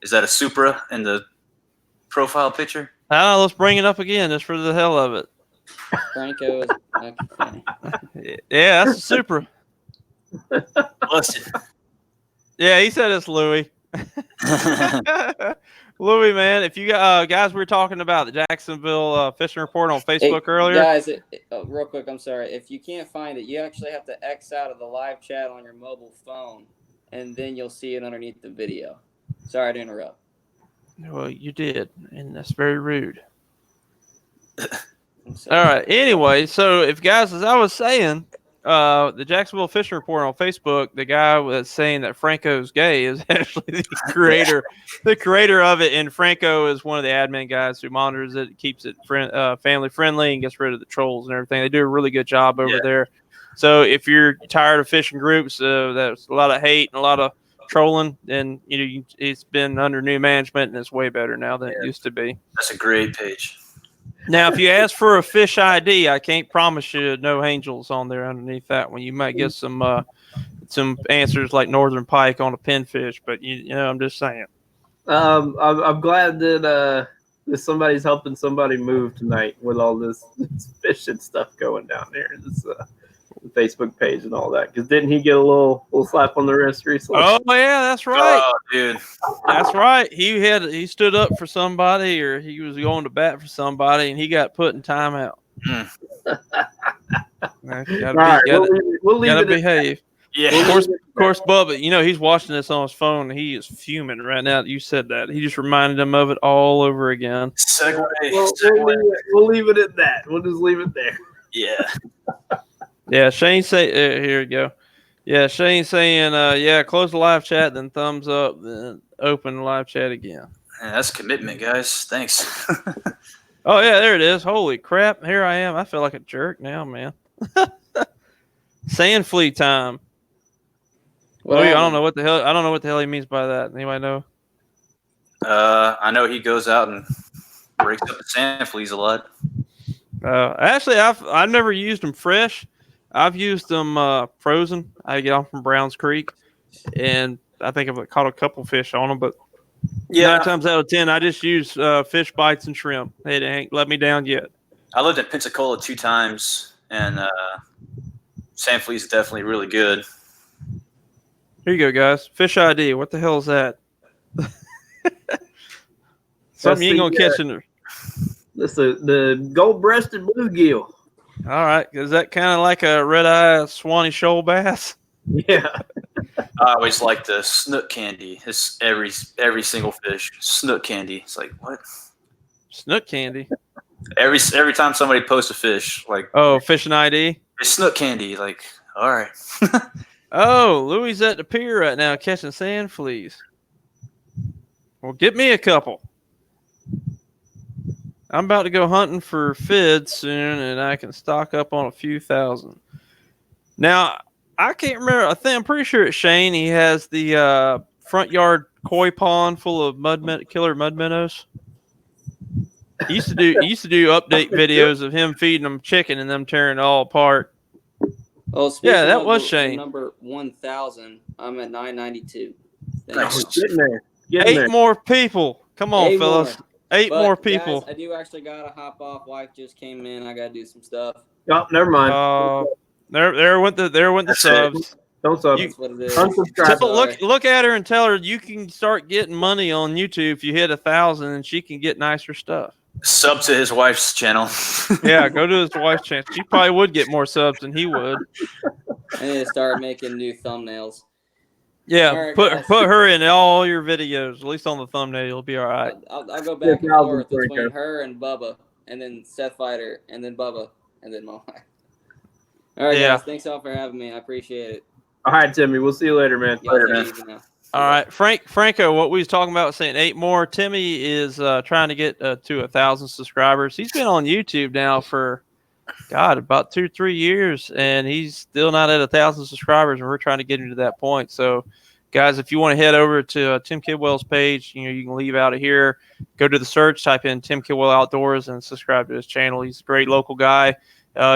Is that a Supra in the profile picture? Let's bring it up again just for the hell of it. Franco is okay. Yeah, that's a Supra. Listen. Yeah, he said it's Louis. Louis, man, if you guys were talking about the Jacksonville Fishing Report on Facebook earlier. Guys, real quick, I'm sorry. If you can't find it, you actually have to X out of the live chat on your mobile phone, and then you'll see it underneath the video. Sorry to interrupt. Well, you did, and that's very rude. All right. Anyway, so if guys, as I was saying, the Jacksonville Fishing Report on Facebook, the guy that's saying that Franco's gay is actually the creator of it, and Franco is one of the admin guys who monitors it, keeps it family friendly, and gets rid of the trolls and everything. They do a really good job over there. So if you're tired of fishing groups, there's a lot of hate and a lot of trolling, then it's been under new management, and it's way better now than it used to be. That's a great page. Now, if you ask for a fish ID, I can't promise you no angels on there underneath that one. You might get some answers like northern pike on a pinfish, but I'm just saying. I'm glad that somebody's helping somebody move tonight with all this fishing stuff going down there. Facebook page and all that. Because didn't he get a little slap on the wrist recently? Oh yeah, that's right. Oh, dude. That's right. He stood up for somebody, or he was going to bat for somebody, and he got put in timeout. Mm. We'll leave it behave. Yeah. Of course, Bubba. He's watching this on his phone. And he is fuming right now. You said that. He just reminded him of it all over again. Segue. We'll leave it at that. We'll just leave it there. Yeah. Yeah, Shane say here we go. Yeah, Shane saying, close the live chat, then thumbs up, then open the live chat again. Yeah, that's commitment, guys. Thanks. Oh yeah, there it is. Holy crap! Here I am. I feel like a jerk now, man. Sand flea time. Well, I don't know what the hell he means by that. Anybody know? I know he goes out and breaks up the sand fleas a lot. Actually, I've never used them fresh. I've used them frozen. I get them from Browns Creek, and I think I've caught a couple fish on them. But 9 times out of 10, I just use fish bites and shrimp. They ain't let me down yet. I lived in Pensacola 2 times, and sand fleas is definitely really good. Here you go, guys. Fish ID. What the hell is that? Something you ain't gonna catch in there. That's the gold-breasted bluegill. All right. Is that kind of like a red-eye Swanee shoal bass? Yeah. I always like the snook candy. It's every single fish. Snook candy. It's like, what? Snook candy? Every time somebody posts a fish, like, Oh, fishing ID? it's snook candy. Like, all right. Oh, Louis is at the pier right now catching sand fleas. Well, get me a couple. I'm about to go hunting for fids soon, and I can stock up on a few thousand. Now, I can't remember. I'm pretty sure it's Shane. He has the front yard koi pond full of killer mud minnows. He used to do update videos of him feeding them chicken and them tearing it all apart. Oh, Yeah, that was Shane. Number 1,000. I'm at 992. Nice. Getting there. Eight more people. Come on, 8 fellas. more. Eight But, more people. Guys, I do actually gotta hop off. Wife just came in. I gotta do some stuff. Oh, never mind. There went the subs. Don't sub. That's what it is. Unsubscribe. So look at her and tell her you can start getting money on YouTube if you hit 1,000, and she can get nicer stuff. Sub to his wife's channel. Yeah, go to his wife's channel. She probably would get more subs than he would. I need to start making new thumbnails. Yeah, All right, put guys. her in all your videos. At least on the thumbnail, you'll be all right. I'll go back and 1,000 forth between Franco. her and Bubba, and then Seth Fighter, and then Bubba, and then my wife. All right, Yeah. guys. Thanks all for having me. I appreciate it. All right, Timmy. We'll see you later, man. Y'all Later, take man. it easy now. All right, Franco. What we was talking about, saying 8 more. Timmy is trying to get to 1,000 subscribers. He's been on YouTube now for about 2-3 years, and he's still not at 1,000 subscribers. And we're trying to get him to that point. So, guys, if you want to head over to Tim Kidwell's page, you can leave out of here, go to the search, type in Tim Kidwell Outdoors, and subscribe to his channel. He's a great local guy.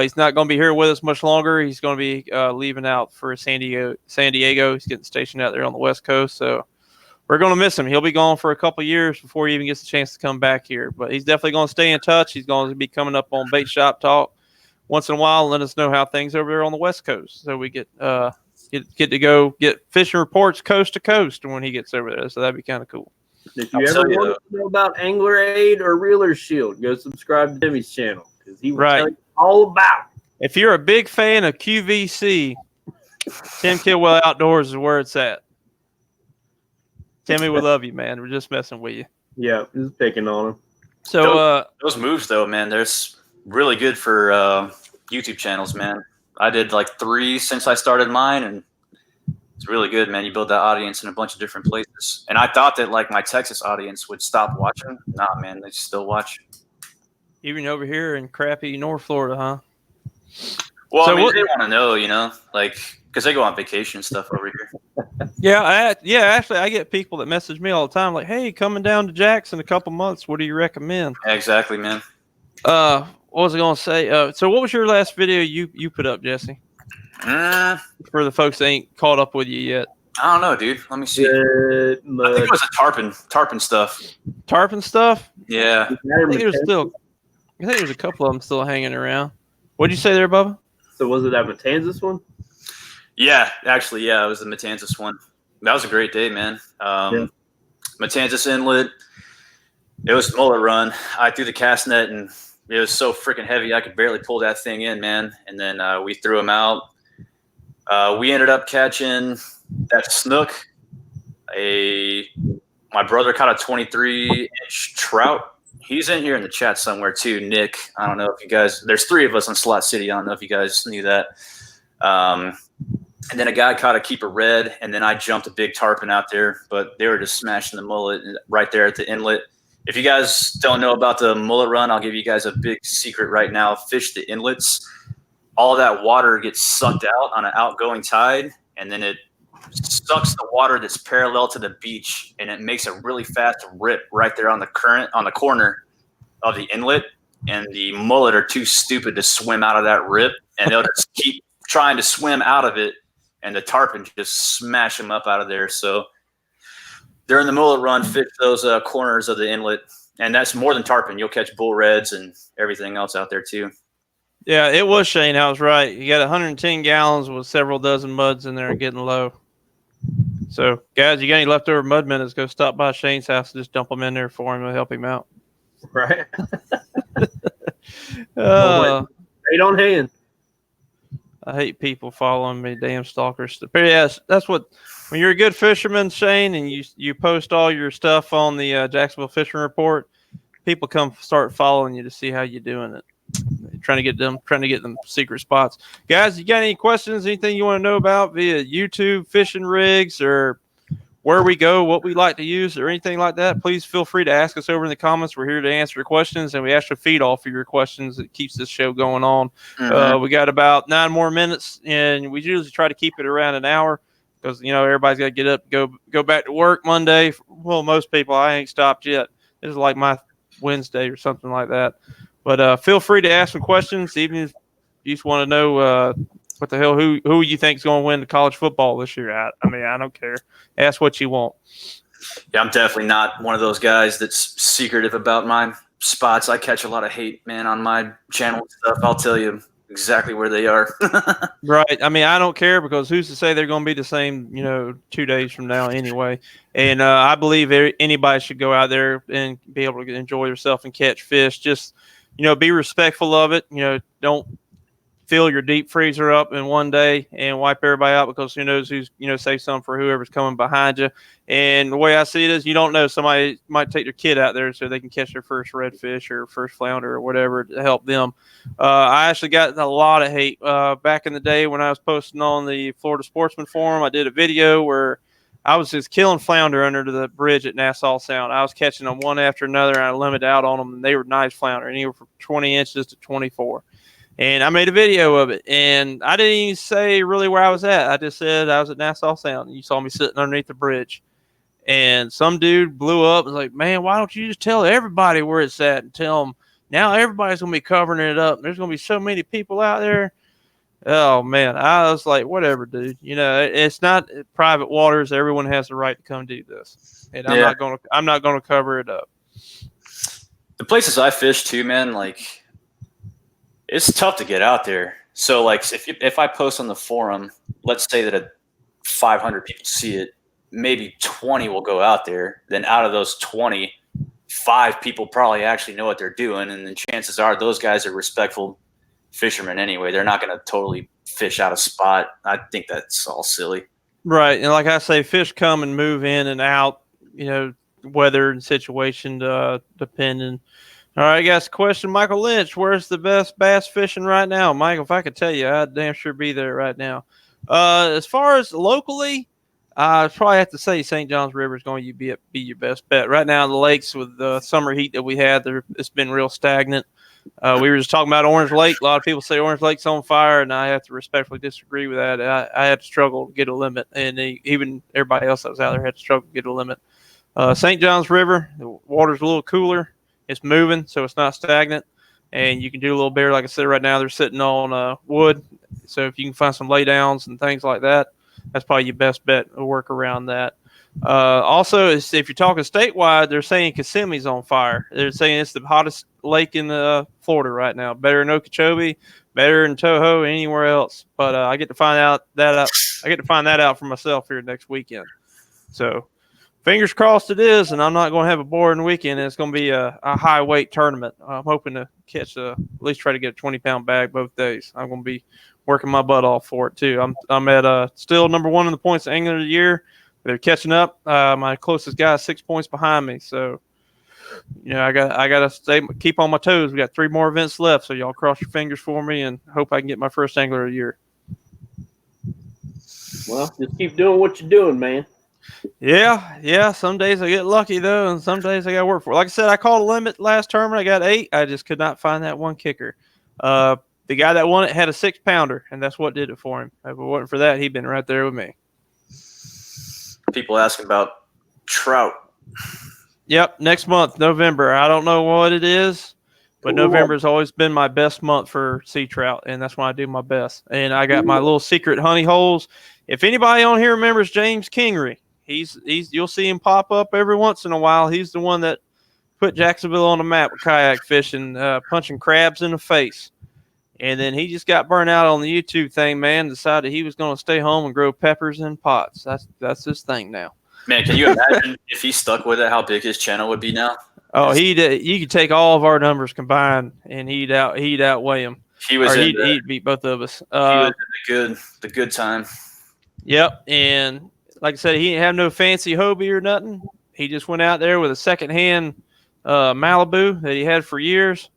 He's not going to be here with us much longer. He's going to be leaving out for San Diego. He's getting stationed out there on the West Coast. So we're going to miss him. He'll be gone for a couple of years before he even gets a chance to come back here. But he's definitely going to stay in touch. He's going to be coming up on Bait Shop Talk once in a while and let us know how things over there on the West Coast. So we get to go get fishing reports coast to coast when he gets over there. So that'd be kind of cool. If you ever want to know about Angler Aid or Reeler Shield, go subscribe to Timmy's channel because he will tell you all about it. If you're a big fan of QVC, Tim Kidwell Outdoors is where it's at. Timmy, we love you, man. We're just messing with you. Yeah, just picking on him. So those moves, though, man, they're really good for YouTube channels, man. I did like 3 since I started mine, and it's really good, man. You build that audience in a bunch of different places. And I thought that like my Texas audience would stop watching. Nah, man, they still watch. even over here in crappy North Florida, huh? Well, So I mean, what- they want to know, like, because they go on vacation and stuff over here. Yeah, actually, I get people that message me all the time, like, "Hey, coming down to Jackson in a couple months. What do you recommend?" Yeah, exactly, man. What was I gonna say? So, what was your last video you put up, Jesse? For the folks that ain't caught up with you yet, I don't know, dude. Let me see. I think it was a tarpon stuff. tarpon stuff. Yeah. I think there's a couple of them still hanging around. What'd you say there, Bubba? So was it that Matanzas one? Yeah, actually, yeah, it was the Matanzas one. That was a great day, man. Matanzas Inlet. It was mullet run. I threw the cast net, and it was so freaking heavy I could barely pull that thing in, man. And then we threw them out. We ended up catching that snook. My brother caught a 23-inch trout. He's in here in the chat somewhere too, Nick. I don't know if you guys. There's 3 of us in Slot City. I don't know if you guys knew that. And then a guy caught a keeper red, and then I jumped a big tarpon out there, but they were just smashing the mullet right there at the inlet. If you guys don't know about the mullet run, I'll give you guys a big secret right now. Fish the inlets. All that water gets sucked out on an outgoing tide, and then it sucks the water that's parallel to the beach, and it makes a really fast rip right there on the corner of the inlet. And the mullet are too stupid to swim out of that rip, and they'll just keep trying to swim out of it, and the tarpon just smash them up out of there. So during the mullet run, fish those corners of the inlet, and that's more than tarpon. You'll catch bull reds and everything else out there too. Yeah, it was Shane. I was right. You got 110 gallons with several dozen muds in there getting low. So, guys, you got any leftover mud minutes, go stop by Shane's house and just dump them in there for him and help him out. Right. Right on hand. I hate people following me, damn stalkers. But yes, that's what, when you're a good fisherman, Shane, and you post all your stuff on the Jacksonville Fishing Report, people come start following you to see how you're doing it. Trying to get them secret spots. Guys, you got any questions, anything you want to know about via YouTube, fishing rigs, or where we go, what we like to use, or anything like that, please feel free to ask us over in the comments. We're here to answer your questions, and we actually feed off of your questions. It keeps this show going on. We got about 9 more minutes, and we usually try to keep it around an hour because, everybody's got to get up, go back to work Monday. Well, most people, I ain't stopped yet. This is like my Wednesday or something like that. But feel free to ask some questions, even if you just want to know what the hell, who you think is going to win the college football this year. I don't care. Ask what you want. Yeah, I'm definitely not one of those guys that's secretive about my spots. I catch a lot of hate, man, on my channel and stuff. I'll tell you exactly where they are. Right. I don't care because who's to say they're going to be the same, 2 days from now anyway. And I believe anybody should go out there and be able to enjoy yourself and catch fish. Just, be respectful of it. Don't fill your deep freezer up in one day and wipe everybody out because who knows who's, save some for whoever's coming behind you. And the way I see it is you don't know, somebody might take their kid out there so they can catch their first redfish or first flounder or whatever to help them. I actually got a lot of hate back in the day when I was posting on the Florida Sportsman Forum. I did a video where I was just killing flounder under the bridge at Nassau Sound. I was catching them one after another, and I limited out on them, and they were nice flounder, anywhere from 20 inches to 24. And I made a video of it, and I didn't even say really where I was at. I just said I was at Nassau Sound, and you saw me sitting underneath the bridge. And some dude blew up and was like, man, why don't you just tell everybody where it's at and tell them now everybody's going to be covering it up. There's going to be so many people out there. Oh, man. I was like, whatever, dude. It's not private waters. Everyone has the right to come do this. And I'm not going to cover it up. The places I fish too, man, like, it's tough to get out there. So, like, if I post on the forum, let's say that 500 people see it, maybe 20 will go out there. Then out of those 20, 5 people probably actually know what they're doing. And then chances are those guys are respectful fishermen anyway. They're not going to totally fish out of spot. I think that's all silly. Right. And like I say, fish come and move in and out, weather and situation depending. All right, guys, question. Michael Lynch, where's the best bass fishing right now? Michael, if I could tell you, I'd damn sure be there right now. As far as locally, I probably have to say St. Johns River is going to be your best bet. Right now, the lakes with the summer heat that we had, it's been real stagnant. We were just talking about Orange Lake. A lot of people say Orange Lake's on fire, and I have to respectfully disagree with that. I had to struggle to get a limit, and even everybody else that was out there had to struggle to get a limit. St. Johns River, the water's a little cooler. It's moving, so it's not stagnant, and you can do a little better. Like I said, right now they're sitting on wood, so if you can find some laydowns and things like that, that's probably your best bet to work around that. Also, if you're talking statewide, they're saying Kissimmee's on fire. They're saying it's the hottest lake in Florida right now, better than Okeechobee, better than Toho anywhere else. But I get to find out that out. I get to find that out for myself here next weekend. So fingers crossed it is, and I'm not going to have a boring weekend. It's going to be a high weight tournament. I'm hoping to catch at least try to get a 20-pound bag both days. I'm going to be working my butt off for it too. I'm at still number 1 in the points angler of the year. They're catching up. My closest guy is 6 points behind me. So, I gotta keep on my toes. We got 3 more events left, so y'all cross your fingers for me and hope I can get my first angler of the year. Well, just keep doing what you're doing, man. Yeah. Some days I get lucky though, and some days I got to work for it. Like I said, I called a limit last tournament. I got 8. I just could not find that one kicker. The guy that won it had a 6-pounder, and that's what did it for him. If it wasn't for that, he'd been right there with me. People asking about trout. Yep, next month, November. I don't know what it is, but November has always been my best month for sea trout, and that's when I do my best. And I got my little secret honey holes. If anybody on here remembers James Kingery, he's you'll see him pop up every once in a while. He's the one that put Jacksonville on the map with kayak fishing, punching crabs in the face. And then he just got burnt out on the YouTube thing, man. Decided he was going to stay home and grow peppers in pots. That's his thing now. Man, can you imagine if he stuck with it, how big his channel would be now? Oh, you could take all of our numbers combined, and he'd outweigh him. He'd beat both of us. He was in the good time. Yep, and like I said, he didn't have no fancy Hobie or nothing. He just went out there with a secondhand Malibu that he had for years.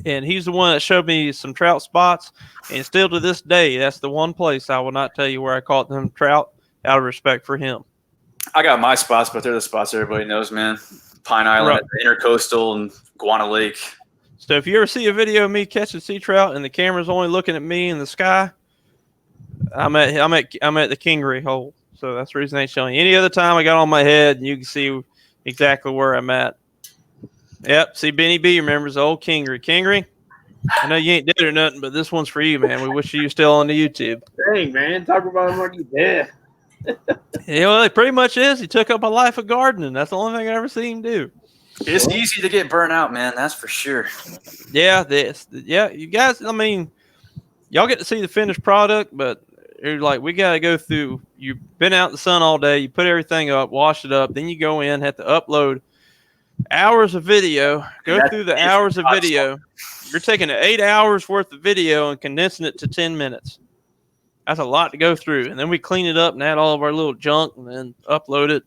And he's the one that showed me some trout spots. And still to this day, that's the one place I will not tell you where I caught them trout out of respect for him. I got my spots, but they're the spots everybody knows, man. Pine Island, Intercoastal, and Guana Lake. So if you ever see a video of me catching sea trout and the camera's only looking at me in the sky, I'm at the Kingery hole. So that's the reason I ain't showing you. Any other time I got on my head, and you can see exactly where I'm at. Yep, see, Benny B remembers the old Kingery. Kingery, I know you ain't dead or nothing, but this one's for you, man. We wish you were still on the YouTube. Dang, man, talk about him like he's dead. Yeah, well, it pretty much is. He took up a life of gardening. That's the only thing I ever seen him do. It's easy to get burnt out, man. That's for sure. Yeah, you guys, I mean, y'all get to see the finished product, but like we got to go through. You've been out in the sun all day. You put everything up, wash it up. Then you go in, have to upload hours of video, go through the hours of video. You're taking 8 hours worth of video and condensing it to 10 minutes. That's a lot to go through. And then we clean it up and add all of our little junk and then upload it.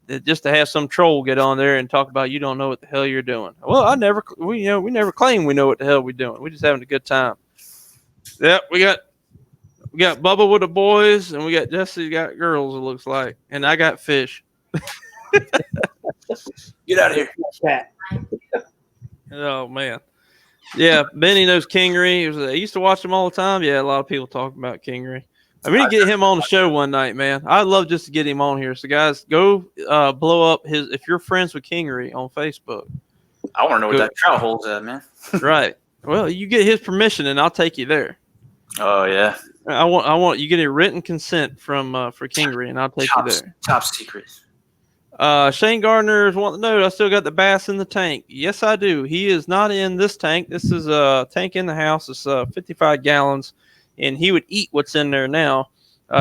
And just to have some troll get on there and talk about you don't know what the hell you're doing. Well, we never claim we know what the hell we're doing. We're just having a good time. Yep, we got Bubba with the boys, and we got Jesse got girls, it looks like. And I got fish. Get out of here. Oh, man. Yeah, Benny knows Kingery. I used to watch him all the time. Yeah, a lot of people talk about Kingery. I mean, to get him on the show one night, man. I'd love just to get him on here. So, guys, go blow up his – if you're friends with Kingery on Facebook. I want to know what that trout hole's at, man. Right. Well, you get his permission, and I'll take you there. Oh, yeah. I want you get a written consent from for Kingery, and I'll take you there. Top secret. Shane Gardner's wanting to know, I still got the bass in the tank. Yes, I do. He is not in this tank. This is a tank in the house. It's 55 gallons, and he would eat what's in there now.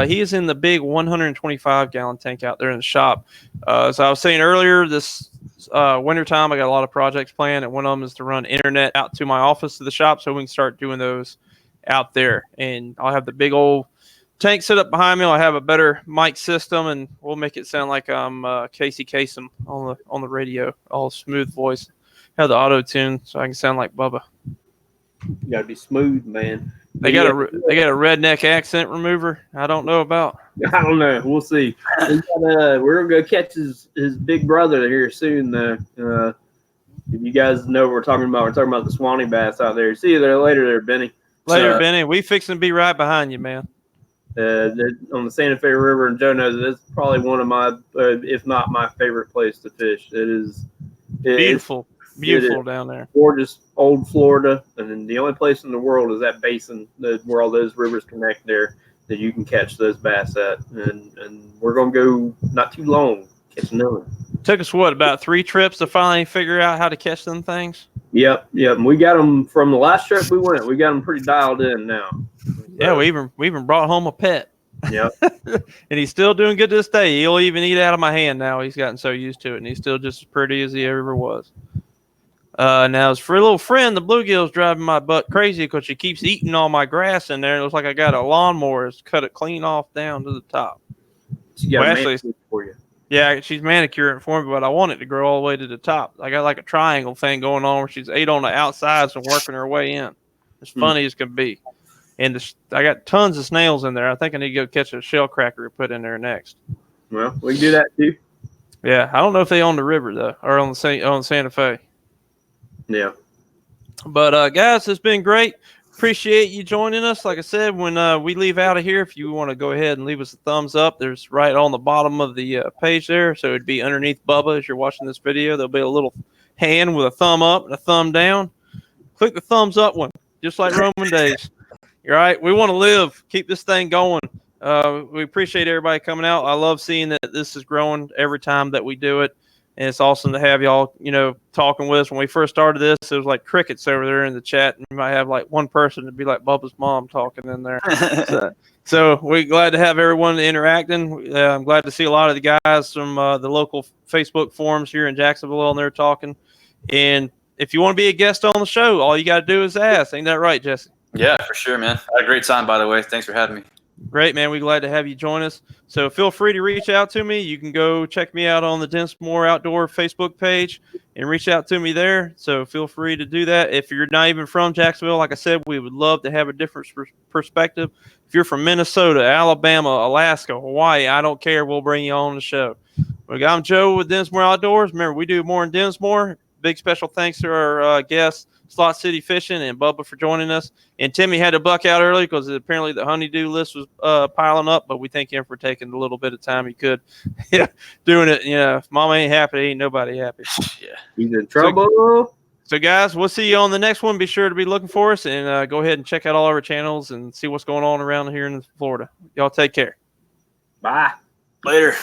He is in the big 125-gallon tank out there in the shop. As I was saying earlier, this wintertime, I got a lot of projects planned, and one of them is to run internet out to my office to the shop so we can start doing those out there. And I'll have the big old tank set up behind me. I'll have a better mic system, and we'll make it sound like I'm Casey Kasem on the radio, all smooth voice. Have the auto tune so I can sound like Bubba. You gotta be smooth, man. They got a redneck accent remover. I don't know about. I don't know. We'll see. We're gonna go catch his big brother here soon. If you guys know what we're talking about the Swanee bass out there. See you there later, Benny. Later, Benny. We fixing to be right behind you, man. On the Santa Fe River, and Joe knows it's probably one of my, if not my favorite place to fish. It's beautiful down there. Gorgeous old Florida, and then the only place in the world is that basin where all those rivers connect there that you can catch those bass at. And we're gonna go not too long catching them. Took us about 3 trips to finally figure out how to catch them things. Yep. And we got them from the last trip we went. We got them pretty dialed in now. Yeah, we even brought home a pet. Yep. And he's still doing good to this day. He'll even eat out of my hand now. He's gotten so used to it, and he's still just as pretty as he ever was. Now, his little friend, the bluegill's driving my butt crazy because she keeps eating all my grass in there. It looks like I got a lawnmower. It's cut it clean off down to the top. She got Well, a actually, manicure for you. yeah, she's manicuring for me, but I want it to grow all the way to the top. I got like a triangle thing going on where she's ate on the outsides and working her way in. It's funny as can be. And I got tons of snails in there. I think I need to go catch a shell cracker to put in there next. Well, we can do that too. Yeah, I don't know if they on the river though, or on Santa Fe. Yeah. But guys, it's been great. Appreciate you joining us. Like I said, when we leave out of here, if you want to go ahead and leave us a thumbs up, there's right on the bottom of the page there. So it'd be underneath Bubba as you're watching this video. There'll be a little hand with a thumb up and a thumb down. Click the thumbs up one, just like Roman days. You're right. We want to live. Keep this thing going. We appreciate everybody coming out. I love seeing that this is growing every time that we do it. And it's awesome to have y'all, talking with us. When we first started this, it was like crickets over there in the chat. And you might have like one person to be like Bubba's mom talking in there. So we're glad to have everyone interacting. I'm glad to see a lot of the guys from the local Facebook forums here in Jacksonville on there talking. And if you want to be a guest on the show, all you got to do is ask. Ain't that right, Jesse? Yeah, for sure, man. I had a great time, by the way. Thanks for having me. Great, man. We're glad to have you join us. So feel free to reach out to me. You can go check me out on the Dinsmore Outdoor Facebook page and reach out to me there. So feel free to do that. If you're not even from Jacksonville, like I said, we would love to have a different perspective. If you're from Minnesota, Alabama, Alaska, Hawaii, I don't care. We'll bring you on the show. I'm Joe with Dinsmore Outdoors. Remember, we do more in Dinsmore. Big special thanks to our guests, Slot City Fishing, and Bubba for joining us. And Timmy had to buck out early because apparently the honeydew list was piling up, but we thank him for taking a little bit of time he could. Yeah, doing it. If mama ain't happy, ain't nobody happy. Yeah. He's in trouble. So, guys, we'll see you on the next one. Be sure to be looking for us and go ahead and check out all our channels and see what's going on around here in Florida. Y'all take care. Bye. Later.